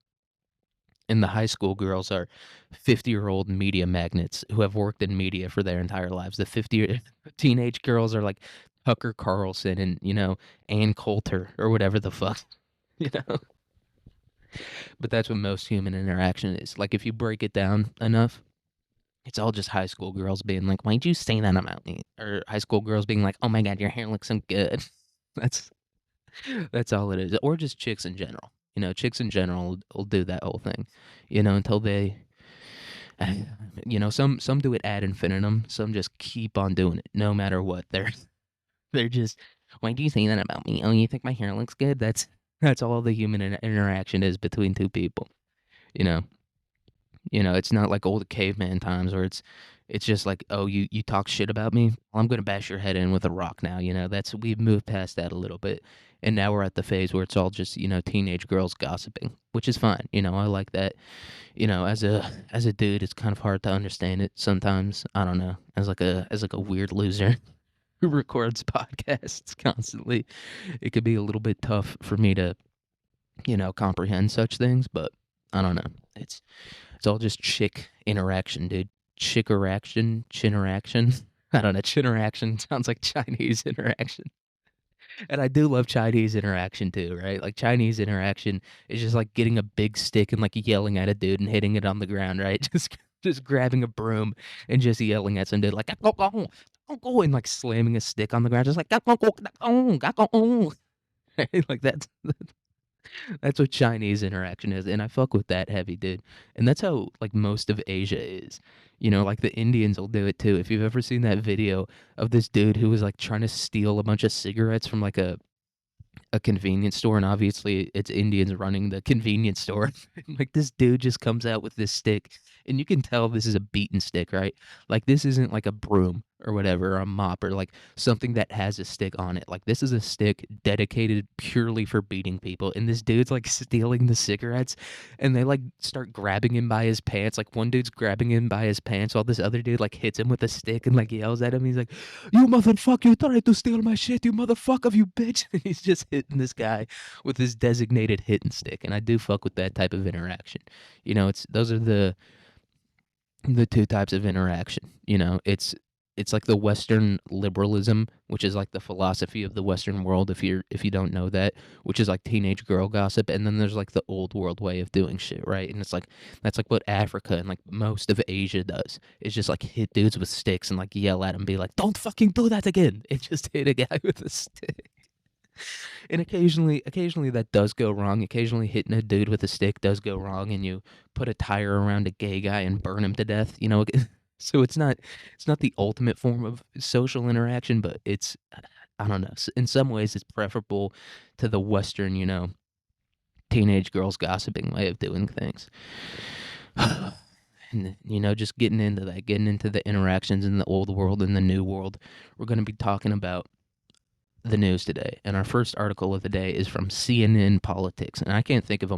And the high school girls are 50-year-old media magnates who have worked in media for their entire lives. The 50 teenage girls are like Tucker Carlson and, Ann Coulter or whatever the fuck, you know? But that's what most human interaction is. Like, if you break it down enough, it's all just high school girls being like, "Why'd you say that about me?" Or high school girls being like, "Oh my God, your hair looks so good." That's That's all it is. Or just chicks in general. Chicks in general will do that whole thing, until they, some do it ad infinitum. Some just keep on doing it no matter what. They're just, "Why do you say that about me? Oh, you think my hair looks good?" That's all the human interaction is between two people. You know, it's not like old caveman times where it's just like, "Oh, you talk shit about me. Well, I'm gonna bash your head in with a rock now." We've moved past that a little bit, and now we're at the phase where it's all just teenage girls gossiping, which is fine. I like that. As a dude, it's kind of hard to understand it sometimes. I don't know. As like a weird loser who records podcasts constantly, it could be a little bit tough for me to comprehend such things. But I don't know. It's all just chick interaction, dude. Chick interaction, chin interaction. I don't know. Chin interaction sounds like Chinese interaction. And I do love Chinese interaction too, right? Like Chinese interaction is just like getting a big stick and like yelling at a dude and hitting it on the ground, right? Just grabbing a broom and just yelling at some dude like "Go, go, go, go," and like slamming a stick on the ground, just like "Go, go, go, go, go, go." Like that's what Chinese interaction is, and I fuck with that heavy, dude. And that's how like most of Asia is. Like the Indians will do it too. If you've ever seen that video of this dude who was like trying to steal a bunch of cigarettes from like a convenience store, and obviously it's Indians running the convenience store. Like this dude just comes out with this stick, and you can tell this is a beaten stick, right? Like this isn't like a broom or whatever, or a mop, or like something that has a stick on it. Like this is a stick dedicated purely for beating people. And this dude's like stealing the cigarettes, and they like start grabbing him by his pants. Like one dude's grabbing him by his pants while this other dude like hits him with a stick and like yells at him. He's like, "You motherfucker, you tried to steal my shit, you motherfucker, you bitch." And he's just hitting this guy with his designated hitting stick. And I do fuck with that type of interaction. Those are the two types of interaction. It's like the Western liberalism, which is like the philosophy of the Western world, if you don't know that, which is like teenage girl gossip. And then there's like the old world way of doing shit, right? And it's like that's like what Africa and like most of Asia does. It's just like hit dudes with sticks and like yell at them, be like, "Don't fucking do that again." It just hit a guy with a stick. And occasionally that does go wrong. Occasionally hitting a dude with a stick does go wrong, and you put a tire around a gay guy and burn him to death. So it's not the ultimate form of social interaction, but it's, I don't know. In some ways, it's preferable to the Western, teenage girls gossiping way of doing things. And just getting into that, getting into the interactions in the old world and the new world. We're going to be talking about the news today, and our first article of the day is from CNN Politics, and I can't think of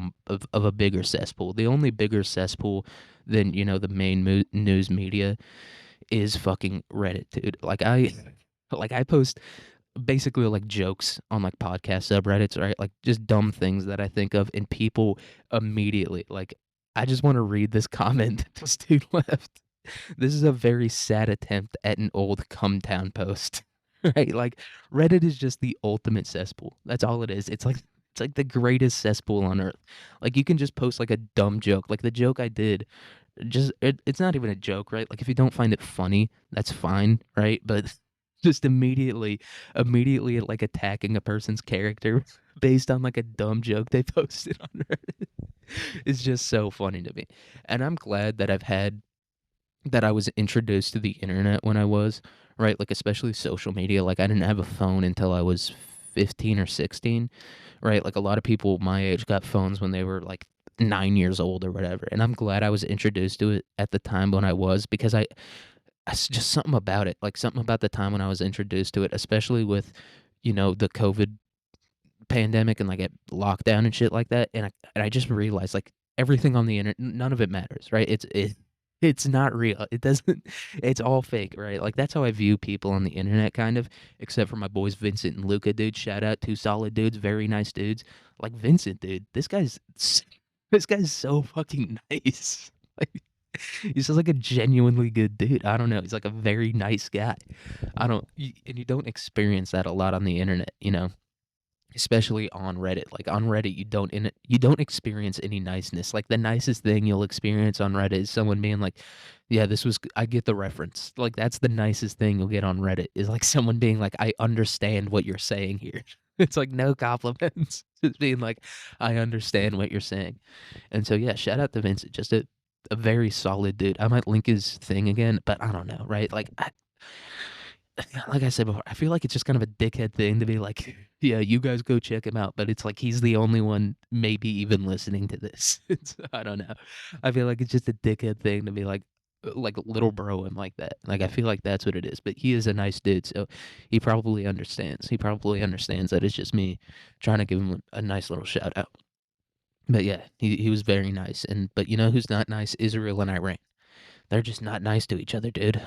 a bigger cesspool. The only bigger cesspool than the main news media is fucking Reddit, dude. Like I post basically like jokes on like podcast subreddits, right? Like just dumb things that I think of, and people immediately like, I just want to read this comment that this dude left. This is a very sad attempt at an old come town post. Right? Like Reddit is just the ultimate cesspool. That's all it is. It's like the greatest cesspool on earth. Like you can just post like a dumb joke. Like the joke I did It's not even a joke, right? Like if you don't find it funny, that's fine, right? But just immediately like attacking a person's character based on like a dumb joke they posted on Reddit is just so funny to me. And I'm glad that I was introduced to the internet when I was, right? Like especially social media. Like I didn't have a phone until I was 15 or 16, right? Like a lot of people my age got phones when they were like 9 years old or whatever. And I'm glad I was introduced to it at the time when I was because just something about it, like something about the time when I was introduced to it, especially with, the COVID pandemic and like a lockdown and shit like that. And I just realized like everything on the internet, none of it matters, right? It's not real. It doesn't. It's all fake, right? Like that's how I view people on the internet, kind of. Except for my boys Vincent and Luca, dude. Shout out, two solid dudes, very nice dudes. Like Vincent, dude. This guy's so fucking nice. Like he's just like a genuinely good dude. I don't know. He's like a very nice guy. And you don't experience that a lot on the internet, especially on Reddit. Like on Reddit, you don't experience any niceness. Like the nicest thing you'll experience on Reddit is someone being like, "Yeah, I get the reference." Like that's the nicest thing you'll get on Reddit is like someone being like, "I understand what you're saying here." It's like no compliments, just being like, "I understand what you're saying." And so yeah, shout out to Vincent, just a very solid dude. I might link his thing again, but I don't know, right? Like I said before, I feel like it's just kind of a dickhead thing to be like, yeah, you guys go check him out. But it's like he's the only one maybe even listening to this. I don't know. I feel like it's just a dickhead thing to be like little bro him like that. Like I feel like that's what it is. But he is a nice dude, so he probably understands. He probably understands that it's just me trying to give him a nice little shout out. But yeah, he was very nice. But you know who's not nice? Israel and Iran. They're just not nice to each other, dude.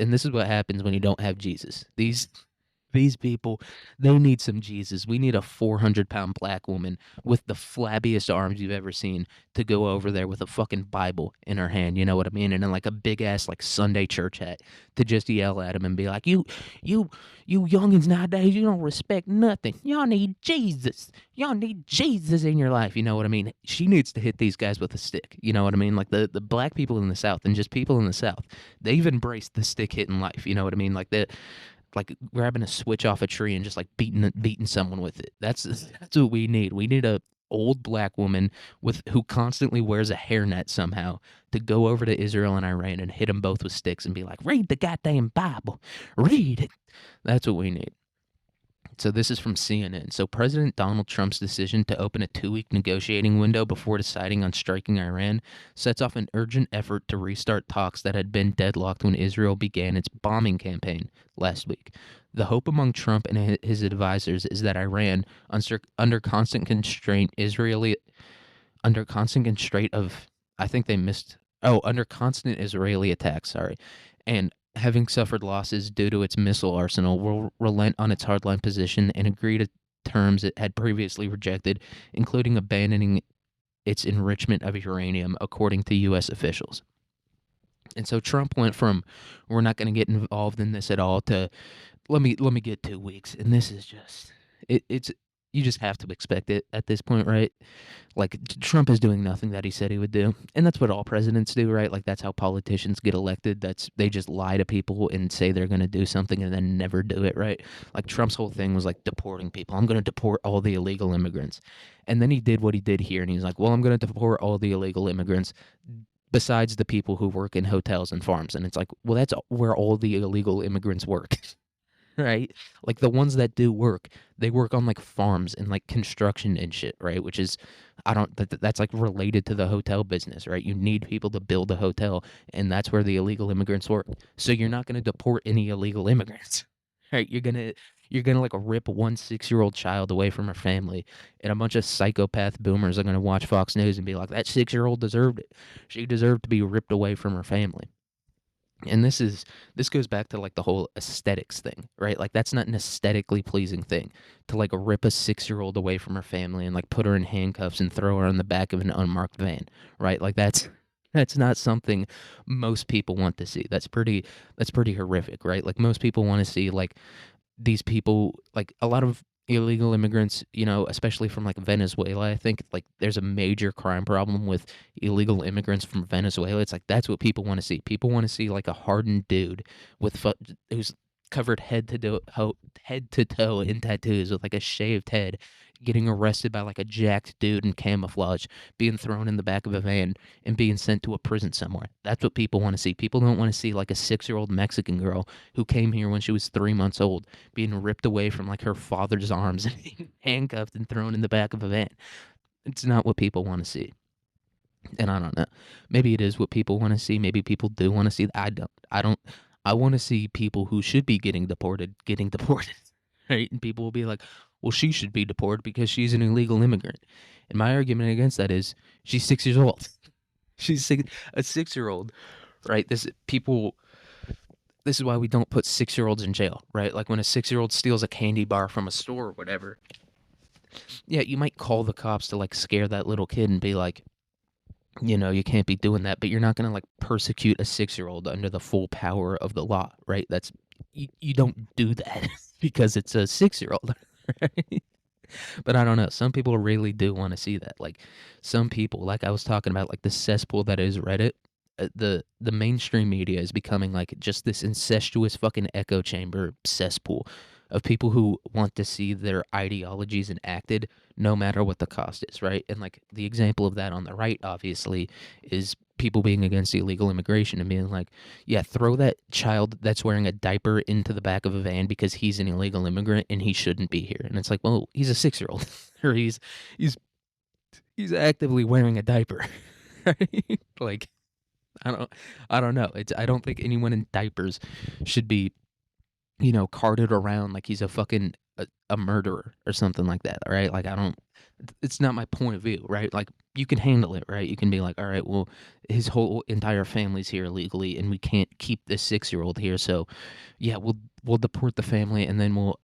And this is what happens when you don't have Jesus. These people, they need some Jesus. We need a 400-pound black woman with the flabbiest arms you've ever seen to go over there with a fucking Bible in her hand. You know what I mean? And then like a big ass like Sunday church hat to just yell at him and be like, you, you youngins nowadays, you don't respect nothing. Y'all need Jesus. Y'all need Jesus in your life. You know what I mean? She needs to hit these guys with a stick. You know what I mean? Like the black people in the South and just people in the South, they've embraced the stick hitting life. You know what I mean? Like grabbing a switch off a tree and just like beating someone with it. That's what we need. We need a old black woman who constantly wears a hairnet somehow to go over to Israel and Iran and hit them both with sticks and be like, read the goddamn Bible, read it. That's what we need. So this is from CNN. So President Donald Trump's decision to open a 2-week negotiating window before deciding on striking Iran sets off an urgent effort to restart talks that had been deadlocked when Israel began its bombing campaign last week. The hope among Trump and his advisors is that Iran, under constant constraint, under constant constraint of, I think they missed, oh, under constant Israeli attacks, sorry, and having suffered losses due to its missile arsenal, will relent on its hardline position and agree to terms it had previously rejected, including abandoning its enrichment of uranium, according to U.S. officials. And so Trump went from "we're not going to get involved in this at all" to let me get 2 weeks, and this is just it's you just have to expect it at this point, right? Like Trump is doing nothing that he said he would do, and that's what all presidents do, right? Like that's how politicians get elected. They just lie to people and say they're going to do something and then never do it, right? Like Trump's whole thing was like deporting people. I'm going to deport all the illegal immigrants, and then he did what he did here, and he's like, well, I'm going to deport all the illegal immigrants besides the people who work in hotels and farms, and it's like, well, that's where all the illegal immigrants work. Right? Like the ones that do work, they work on like farms and like construction and shit, right? Which is, I don't, that's like related to the hotel business, right? You need people to build a hotel, and that's where the illegal immigrants work. So you're not going to deport any illegal immigrants, right? You're gonna like rip one 6-year-old child away from her family, and a bunch of psychopath boomers are gonna watch Fox News and be like, that 6-year-old deserved it. She deserved to be ripped away from her family. And this goes back to like the whole aesthetics thing, right? Like that's not an aesthetically pleasing thing to like rip a 6-year-old away from her family and like put her in handcuffs and throw her on the back of an unmarked van, right? Like that's not something most people want to see. That's pretty horrific, right? Like most people want to see like these people, like a lot of illegal immigrants, especially from like Venezuela. I think like there's a major crime problem with illegal immigrants from Venezuela. It's like that's what people want to see. People want to see like a hardened dude with who's covered head to toe in tattoos with like a shaved head getting arrested by like a jacked dude in camouflage, being thrown in the back of a van and being sent to a prison somewhere. That's what people want to see. People don't want to see like a 6-year-old Mexican girl who came here when she was 3 months old being ripped away from like her father's arms and being handcuffed and thrown in the back of a van. It's not what people want to see. And I don't know. Maybe it is what people want to see. Maybe people do want to see. I don't. I don't. I want to see people who should be getting deported getting deported. Right? And people will be like, well, she should be deported because she's an illegal immigrant. And my argument against that is she's 6 years old. She's a 6-year old, right? This is why we don't put 6-year-olds in jail, right? Like when a 6-year-old steals a candy bar from a store or whatever. Yeah, you might call the cops to like scare that little kid and be like, you can't be doing that, but you're not going to like persecute a 6-year-old under the full power of the law, right? You don't do that because it's a 6-year-old, right? But I don't know. Some people really do want to see that. Like some people, like I was talking about, like the cesspool that is Reddit. The mainstream media is becoming like just this incestuous fucking echo chamber cesspool of people who want to see their ideologies enacted no matter what the cost is, right? And like the example of that on the right, obviously, is people being against illegal immigration and being like, yeah, throw that child that's wearing a diaper into the back of a van because he's an illegal immigrant and he shouldn't be here. And it's like, well, he's a 6-year-old or he's he's actively wearing a diaper. Right? Like I don't know. I don't think anyone in diapers should be, carted around like he's a fucking a murderer or something like that, right? Like I don't it's not my point of view, right? Like you can handle it, right? You can be like, all right, well, his whole entire family's here illegally and we can't keep this 6-year-old here, so yeah, we'll deport the family and then we'll,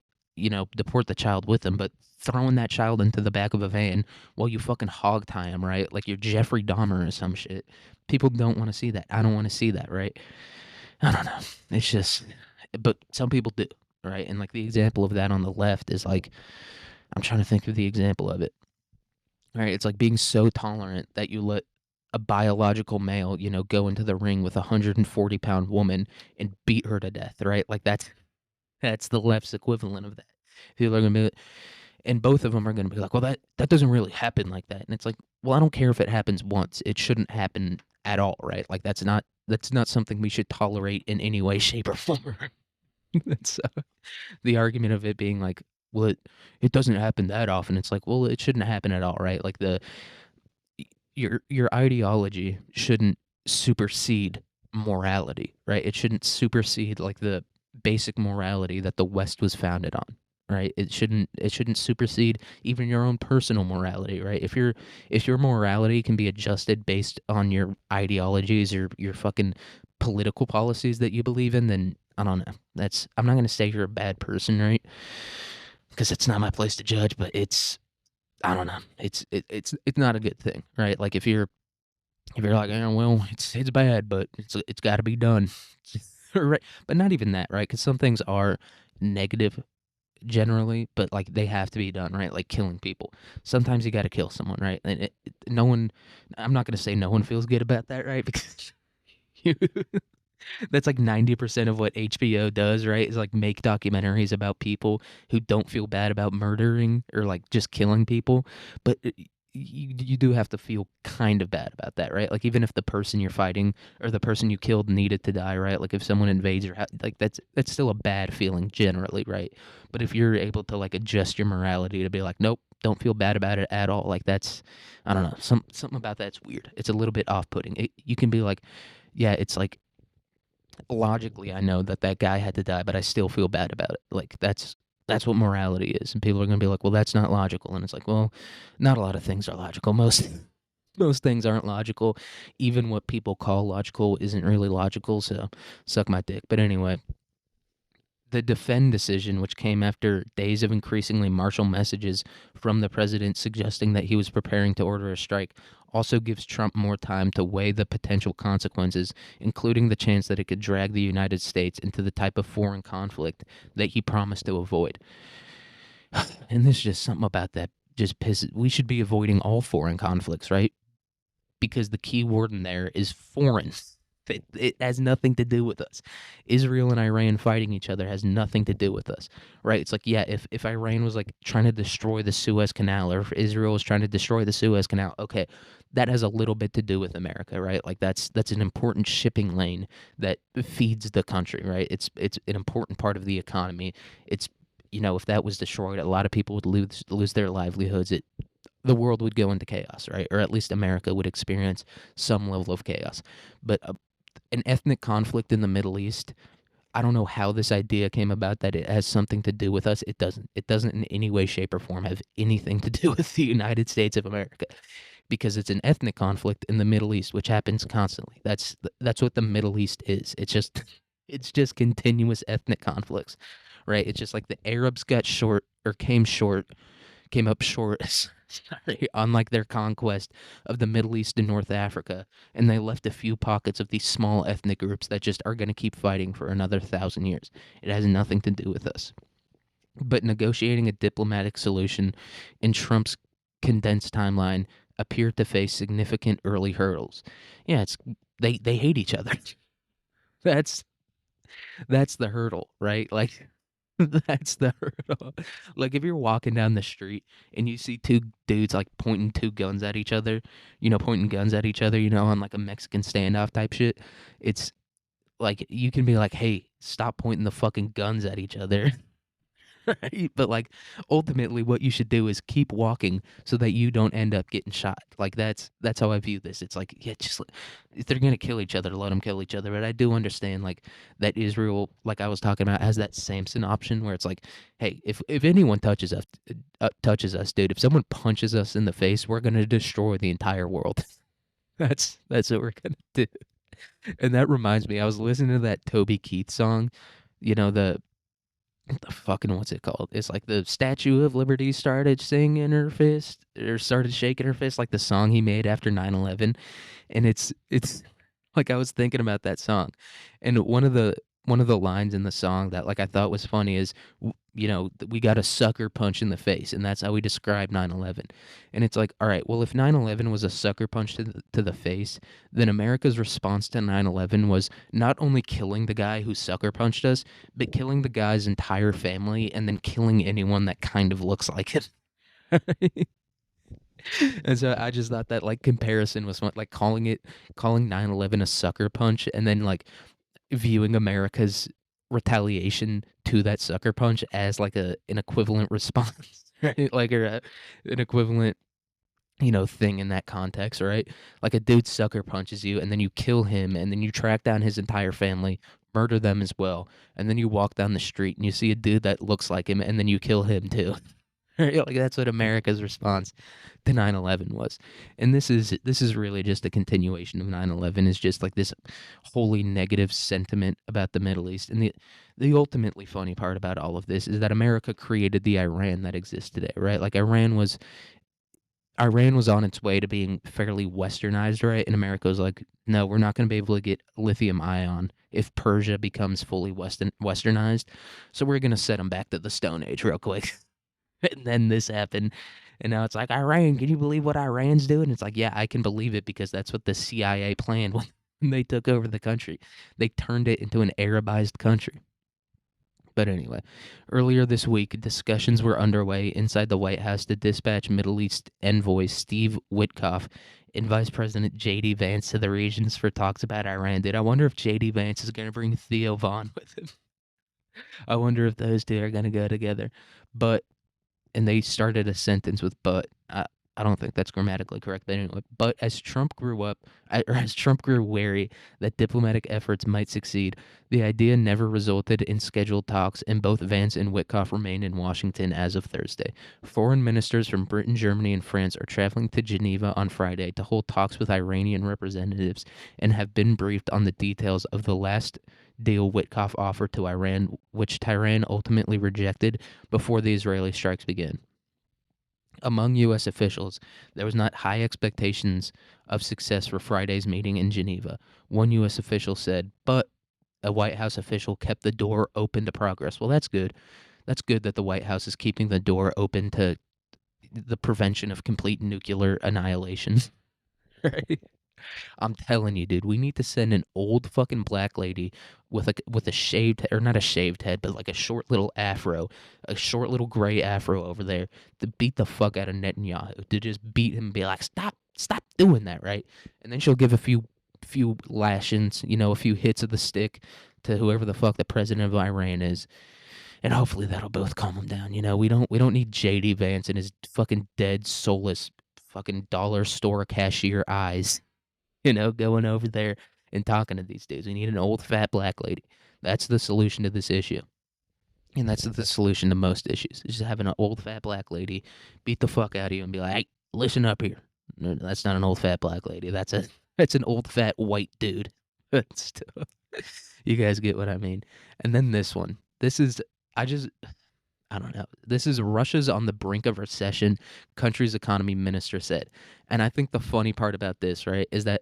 deport the child with them, but throwing that child into the back of a van while you fucking hog tie him, right? Like you're Jeffrey Dahmer or some shit. People don't want to see that. I don't want to see that, right? I don't know. It's just, but some people do, right? And like the example of that on the left is like, I'm trying to think of the example of it. Right? It's like being so tolerant that you let a biological male, go into the ring with a 140-pound woman and beat her to death, right? Like that's the left's equivalent of that. People are gonna be, and both of them are gonna be like, well, that doesn't really happen like that, and it's like, well, I don't care if it happens once. It shouldn't happen at all, right? Like that's not something we should tolerate in any way, shape, or form. So the argument of it being like, well, it doesn't happen that often. It's like, well, it shouldn't happen at all, right? Like your ideology shouldn't supersede morality, right? It shouldn't supersede like the basic morality that the West was founded on, right? It shouldn't supersede even your own personal morality, right? If your morality can be adjusted based on your ideologies or your fucking political policies that you believe in, then I don't know. I'm not gonna say you're a bad person, right? Because it's not my place to judge, but I don't know. It's not a good thing, right? Like if you're like, well, it's bad, but it's got to be done, right? But not even that, right? Because some things are negative generally, but like they have to be done, right? Like killing people. Sometimes you got to kill someone, right? And no one, I'm not gonna say no one feels good about that, right? Because you, that's like 90% of what HBO does, right? Is like make documentaries about people who don't feel bad about murdering or like just killing people. But you do have to feel kind of bad about that, right? Like even if the person you're fighting or the person you killed needed to die, right? Like if someone invades your house, like that's still a bad feeling generally, right? But if you're able to like adjust your morality to be like, nope, don't feel bad about it at all, like that's, I don't know, something about that's weird. It's a little bit off-putting. You can be like, yeah, it's like logically I know that that guy had to die, but I still feel bad about it. Like that's what morality is. And people are going to be like, "Well, that's not logical." And it's like, "Well, not a lot of things are logical. Most things aren't logical. Even what people call logical isn't really logical, so suck my dick." But anyway, the defend decision, which came after days of increasingly martial messages from the president suggesting that he was preparing to order a strike, also gives Trump more time to weigh the potential consequences, including the chance that it could drag the United States into the type of foreign conflict that he promised to avoid. And there's just something about that just pisses. We should be avoiding all foreign conflicts, right? Because the key word in there is foreign. It has nothing to do with us. Israel and Iran fighting each other has nothing to do with us, right? It's like, yeah, if Iran was like trying to destroy the Suez Canal, or if Israel was trying to destroy the Suez Canal, okay, that has a little bit to do with America, right? Like that's an important shipping lane that feeds the country, right? It's an important part of the economy. It's, if that was destroyed, a lot of people would lose their livelihoods. The world would go into chaos, right? Or at least America would experience some level of chaos. But an ethnic conflict in the Middle East, I don't know how this idea came about that it has something to do with us. It doesn't. It doesn't in any way, shape, or form have anything to do with the United States of America, because it's an ethnic conflict in the Middle East, which happens constantly. That's what the Middle East is. It's just continuous ethnic conflicts, right? It's just like the Arabs got short or came up short, sorry, on like their conquest of the Middle East and North Africa, and they left a few pockets of these small ethnic groups that just are going to keep fighting for another 1,000 years. It has nothing to do with us. But negotiating a diplomatic solution in Trump's condensed timeline appeared to face significant early hurdles. Yeah, they hate each other. That's that's the hurdle, right? Like that's the hurdle. Like if you're walking down the street and you see two dudes like pointing two guns at each other, pointing guns at each other, on like a Mexican standoff type shit, it's like you can be like, "Hey, stop pointing the fucking guns at each other." Right? But like ultimately what you should do is keep walking so that you don't end up getting shot. Like that's how I view this. It's like, yeah, if they're going to kill each other, let them kill each other. But I do understand like that Israel, like I was talking about, has that Samson option where it's like, hey, if anyone touches us, dude, if someone punches us in the face, we're going to destroy the entire world. That's what we're going to do. And that reminds me, I was listening to that Toby Keith song, the fucking what's it called? It's like the Statue of Liberty started singing her fist or started shaking her fist, like the song he made after 9/11. And it's like I was thinking about that song, and one of the lines in the song that like I thought was funny is, we got a sucker punch in the face, and that's how we describe 9/11. And it's like, all right, well, if 9/11 was a sucker punch to the face, then America's response to 9/11 was not only killing the guy who sucker punched us, but killing the guy's entire family and then killing anyone that kind of looks like it. And so I just thought that like comparison was fun, like calling 9/11 a sucker punch, and then like viewing America's retaliation to that sucker punch as like an equivalent response, right? Like an equivalent, thing in that context, right? Like a dude sucker punches you, and then you kill him, and then you track down his entire family, murder them as well, and then you walk down the street and you see a dude that looks like him, and then you kill him too. Right? Like that's what America's response to 9/11 was. And this is really just a continuation of 9/11, is just like this wholly negative sentiment about the Middle East. And the ultimately funny part about all of this is that America created the Iran that exists today, right? Like Iran was on its way to being fairly westernized, right? And America was like, no, we're not going to be able to get lithium ion if Persia becomes fully westernized. So we're going to set them back to the Stone Age real quick. And then this happened. And now it's like, Iran, can you believe what Iran's doing? It's like, yeah, I can believe it, because that's what the CIA planned when they took over the country. They turned it into an Arabized country. But anyway, earlier this week, discussions were underway inside the White House to dispatch Middle East envoy Steve Witkoff and Vice President J.D. Vance to the regions for talks about Iran. Dude, I wonder if J.D. Vance is going to bring Theo Vaughn with him. I wonder if those two are going to go together. But and they started a sentence with "but." I don't think that's grammatically correct, but anyway. But as Trump grew up, or as Trump grew wary that diplomatic efforts might succeed, the idea never resulted in scheduled talks, and both Vance and Witkoff remain in Washington as of Thursday. Foreign ministers from Britain, Germany, and France are traveling to Geneva on Friday to hold talks with Iranian representatives and have been briefed on the details of the last deal Witkoff offered to Iran, which Tehran ultimately rejected before the Israeli strikes began. Among U.S. officials, there was not high expectations of success for Friday's meeting in Geneva. One U.S. official said, but a White House official kept the door open to progress. Well, that's good. That's good that the White House is keeping the door open to the prevention of complete nuclear annihilation. Right? I'm telling you, dude, we need to send an old fucking black lady with a shaved or not a shaved head, but like a short little afro, a short little gray afro over there to beat the fuck out of Netanyahu, to just beat him and be like, stop doing that, right? And then she'll give a few lashings, a few hits of the stick to whoever the fuck the president of Iran is, and hopefully that'll both calm him down. We don't need JD Vance and his fucking dead, soulless, fucking dollar store cashier eyes, going over there and talking to these dudes. We need an old fat black lady. That's the solution to this issue. And that's the solution to most issues. Is just having an old fat black lady beat the fuck out of you and be like, "Hey, listen up here." No, that's not an old fat black lady. That's an old fat white dude. You guys get what I mean. And then this one. I just I don't know. This is Russia's on the brink of recession, country's economy minister said. And I think the funny part about this, right, is that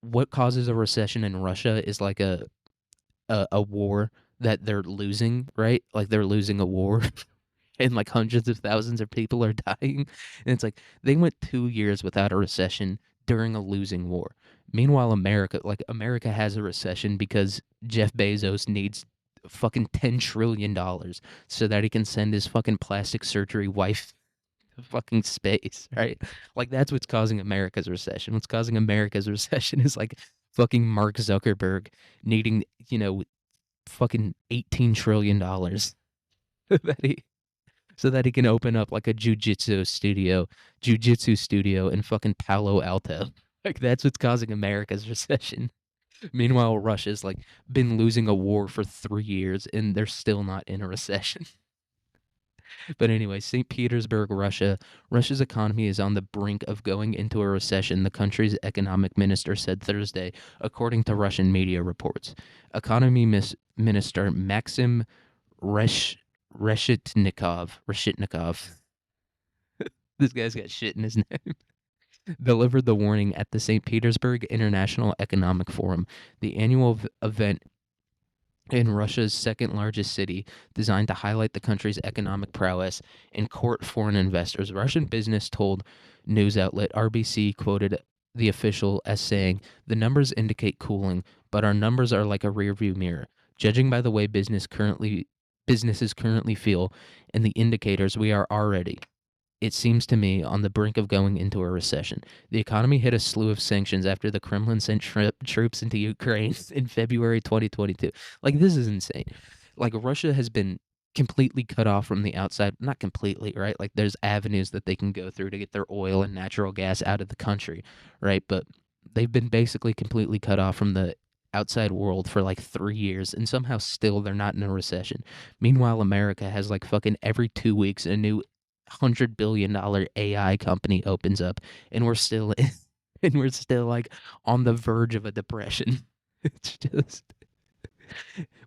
what causes a recession in Russia is like a war that they're losing, right? Like they're losing a war and like hundreds of thousands of people are dying. And it's like they went 2 years without a recession during a losing war. Meanwhile, America has a recession because Jeff Bezos needs fucking $10 trillion so that he can send his fucking plastic surgery wife to fucking space, right? Like that's what's causing America's recession. What's causing America's recession is like fucking Mark Zuckerberg needing, fucking $18 trillion that he so that he can open up like a jujitsu studio in fucking Palo Alto. Like that's what's causing America's recession. Meanwhile, Russia's like been losing a war for 3 years and they're still not in a recession. But anyway, St. Petersburg, Russia. Russia's economy is on the brink of going into a recession, the country's economic minister said Thursday, according to Russian media reports. Economy Minister Maxim Reshitnikov, this guy's got shit in his name, delivered the warning at the St. Petersburg International Economic Forum, the annual event in Russia's second largest city, designed to highlight the country's economic prowess and court foreign investors. Russian business told news outlet RBC quoted the official as saying, "The numbers indicate cooling, but our numbers are like a rearview mirror. Judging by the way businesses currently feel and the indicators, we are already, it seems to me, on the brink of going into a recession. The economy hit a slew of sanctions after the Kremlin sent troops into Ukraine in February 2022. Like, this is insane. Like, Russia has been completely cut off from the outside. Not completely, right? Like, there's avenues that they can go through to get their oil and natural gas out of the country, right? But they've been basically completely cut off from the outside world for like 3 years, and somehow still they're not in a recession. Meanwhile, America has like fucking every 2 weeks a new $100 billion AI company opens up, and we're still and we're still like on the verge of a depression. It's just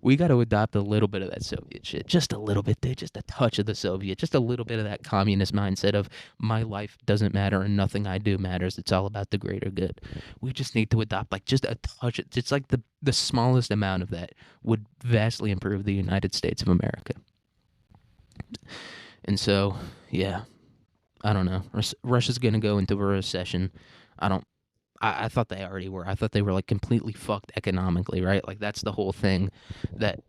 we got to adopt a little bit of that Soviet shit, just a little bit, dude, just a touch of the Soviet, just a little bit of that communist mindset of my life doesn't matter and nothing I do matters. It's all about the greater good. We just need to adopt like just a touch. It's like the smallest amount of that would vastly improve the United States of America. And so, yeah, I don't know. Russia's going to go into a recession. I don't. I thought they already were. I thought they were like completely fucked economically, right? Like that's the whole thing, that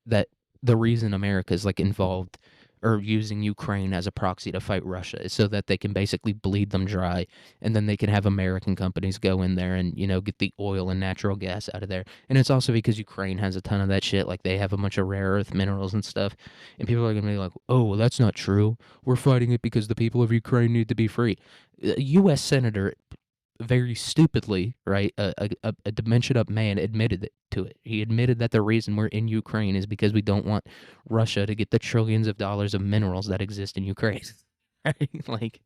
that the reason America's like involved or using Ukraine as a proxy to fight Russia is so that they can basically bleed them dry, and then they can have American companies go in there and get the oil and natural gas out of there. And it's also because Ukraine has a ton of that shit. Like they have a bunch of rare earth minerals and stuff, and people are gonna be like, "Oh, well, that's not true. We're fighting it because the people of Ukraine need to be free." A U.S. senator very stupidly, right, a dementia up man admitted to it. He admitted that the reason we're in Ukraine is because we don't want Russia to get the trillions of dollars of minerals that exist in Ukraine. Right? Like,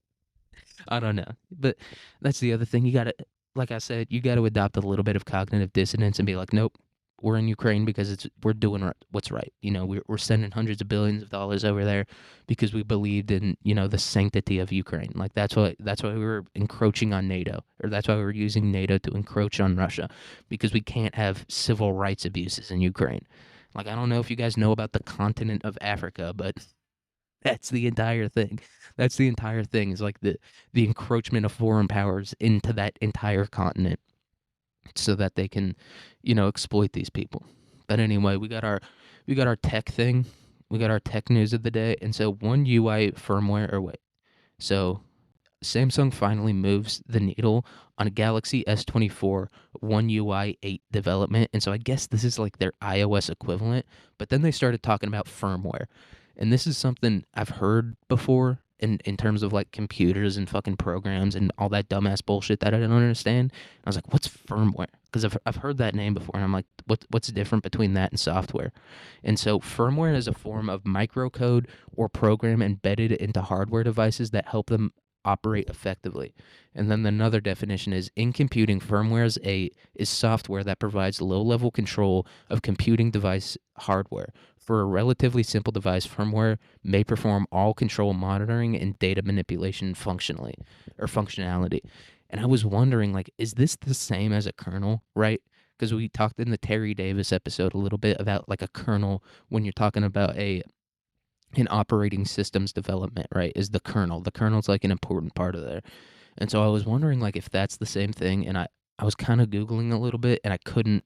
I don't know. But that's the other thing. You got to, like I said, you got to adopt a little bit of cognitive dissonance and be like, nope, we're in Ukraine because we're doing what's right. We're sending hundreds of billions of dollars over there because we believed in the sanctity of Ukraine. Like that's why we were encroaching on NATO, or that's why we were using NATO to encroach on Russia, because we can't have civil rights abuses in Ukraine. Like, I don't know if you guys know about the continent of Africa, but that's the entire thing. That's the entire thing, is like the encroachment of foreign powers into that entire continent so that they can, exploit these people. But anyway, we got our tech thing. We got our tech news of the day. And so One UI firmware, or wait. So Samsung finally moves the needle on a Galaxy S24 One UI 8 development. And so I guess this is like their iOS equivalent. But then they started talking about firmware. And this is something I've heard before in terms of like computers and fucking programs and all that dumbass bullshit that I don't understand. I was like, what's firmware? Because I've heard that name before, and I'm like, what's different between that and software? And so firmware is a form of microcode or program embedded into hardware devices that help them operate effectively. And then another definition is, in computing, firmware is software that provides low-level control of computing device hardware. For a relatively simple device, firmware may perform all control monitoring and data manipulation functionality. And I was wondering, like, is this the same as a kernel, right? Because we talked in the Terry Davis episode a little bit about like a kernel when you're talking about an operating systems development, right? Is the kernel. The kernel's like an important part of there. And so I was wondering like if that's the same thing, and I was kind of googling a little bit, and I couldn't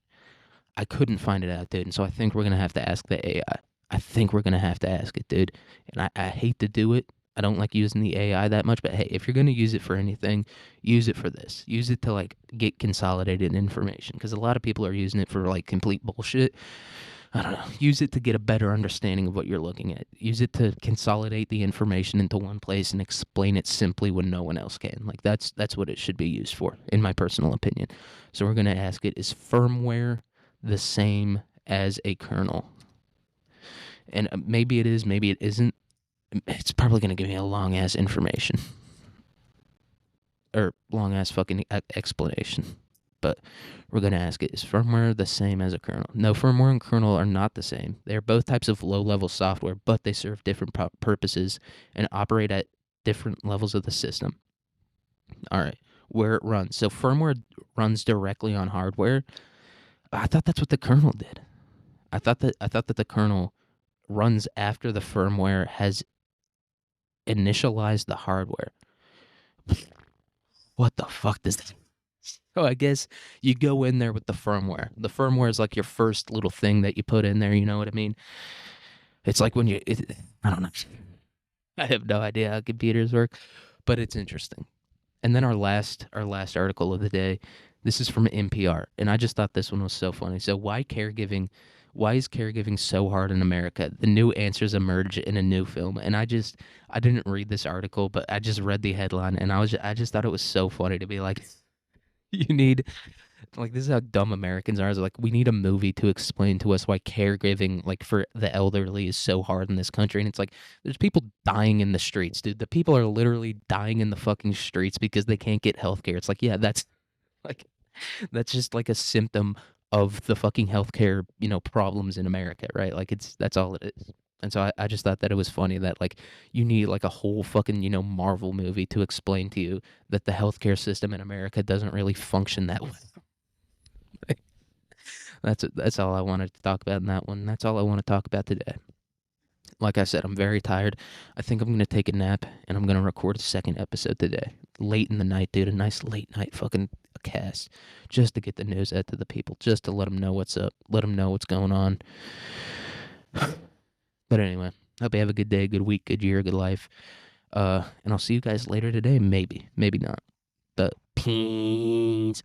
find it out, dude. And so I think we're gonna have to ask the AI. I think we're gonna have to ask it, dude. And I hate to do it. I don't like using the AI that much, but hey, if you're gonna use it for anything, use it for this. Use it to like get consolidated information, because a lot of people are using it for like complete bullshit. I don't know. Use it to get a better understanding of what you're looking at. Use it to consolidate the information into one place and explain it simply when no one else can. Like that's what it should be used for, in my personal opinion. So we're gonna ask it: is firmware the same as a kernel? And maybe it is, maybe it isn't. It's probably gonna give me a long ass information or long ass fucking explanation. But we're going to ask it: is firmware the same as a kernel? No, firmware and kernel are not the same. They are both types of low level software, but they serve different purposes and operate at different levels of the system. All right, where it runs. So firmware runs directly on hardware. I thought that's what the kernel did. I thought that the kernel runs after the firmware has initialized the hardware. What the fuck does that? So I guess you go in there with the firmware. The firmware is like your first little thing that you put in there. You know what I mean? It's like when I don't know. I have no idea how computers work, but it's interesting. And then our last article of the day. This is from NPR, and I just thought this one was so funny. So why is caregiving so hard in America? The new answers emerge in a new film. And I didn't read this article, but I just read the headline, and I just thought it was so funny to be like, you need, like, this is how dumb Americans are. Is like, we need a movie to explain to us why caregiving, like, for the elderly is so hard in this country. And it's like, there's people dying in the streets, dude. The people are literally dying in the fucking streets because they can't get health care. It's like, yeah, that's like, that's just like a symptom of the fucking healthcare, problems in America, right? Like, that's all it is. And so I just thought that it was funny that like you need like a whole fucking, Marvel movie to explain to you that the healthcare system in America doesn't really function that way. That's all I wanted to talk about in that one. That's all I want to talk about today. Like I said, I'm very tired. I think I'm gonna take a nap, and I'm gonna record a second episode today, late in the night, dude. A nice late night fucking cast, just to get the news out to the people, just to let them know what's up, let them know what's going on. But anyway, hope you have a good day, good week, good year, good life. And I'll see you guys later today. Maybe, maybe not. But peace.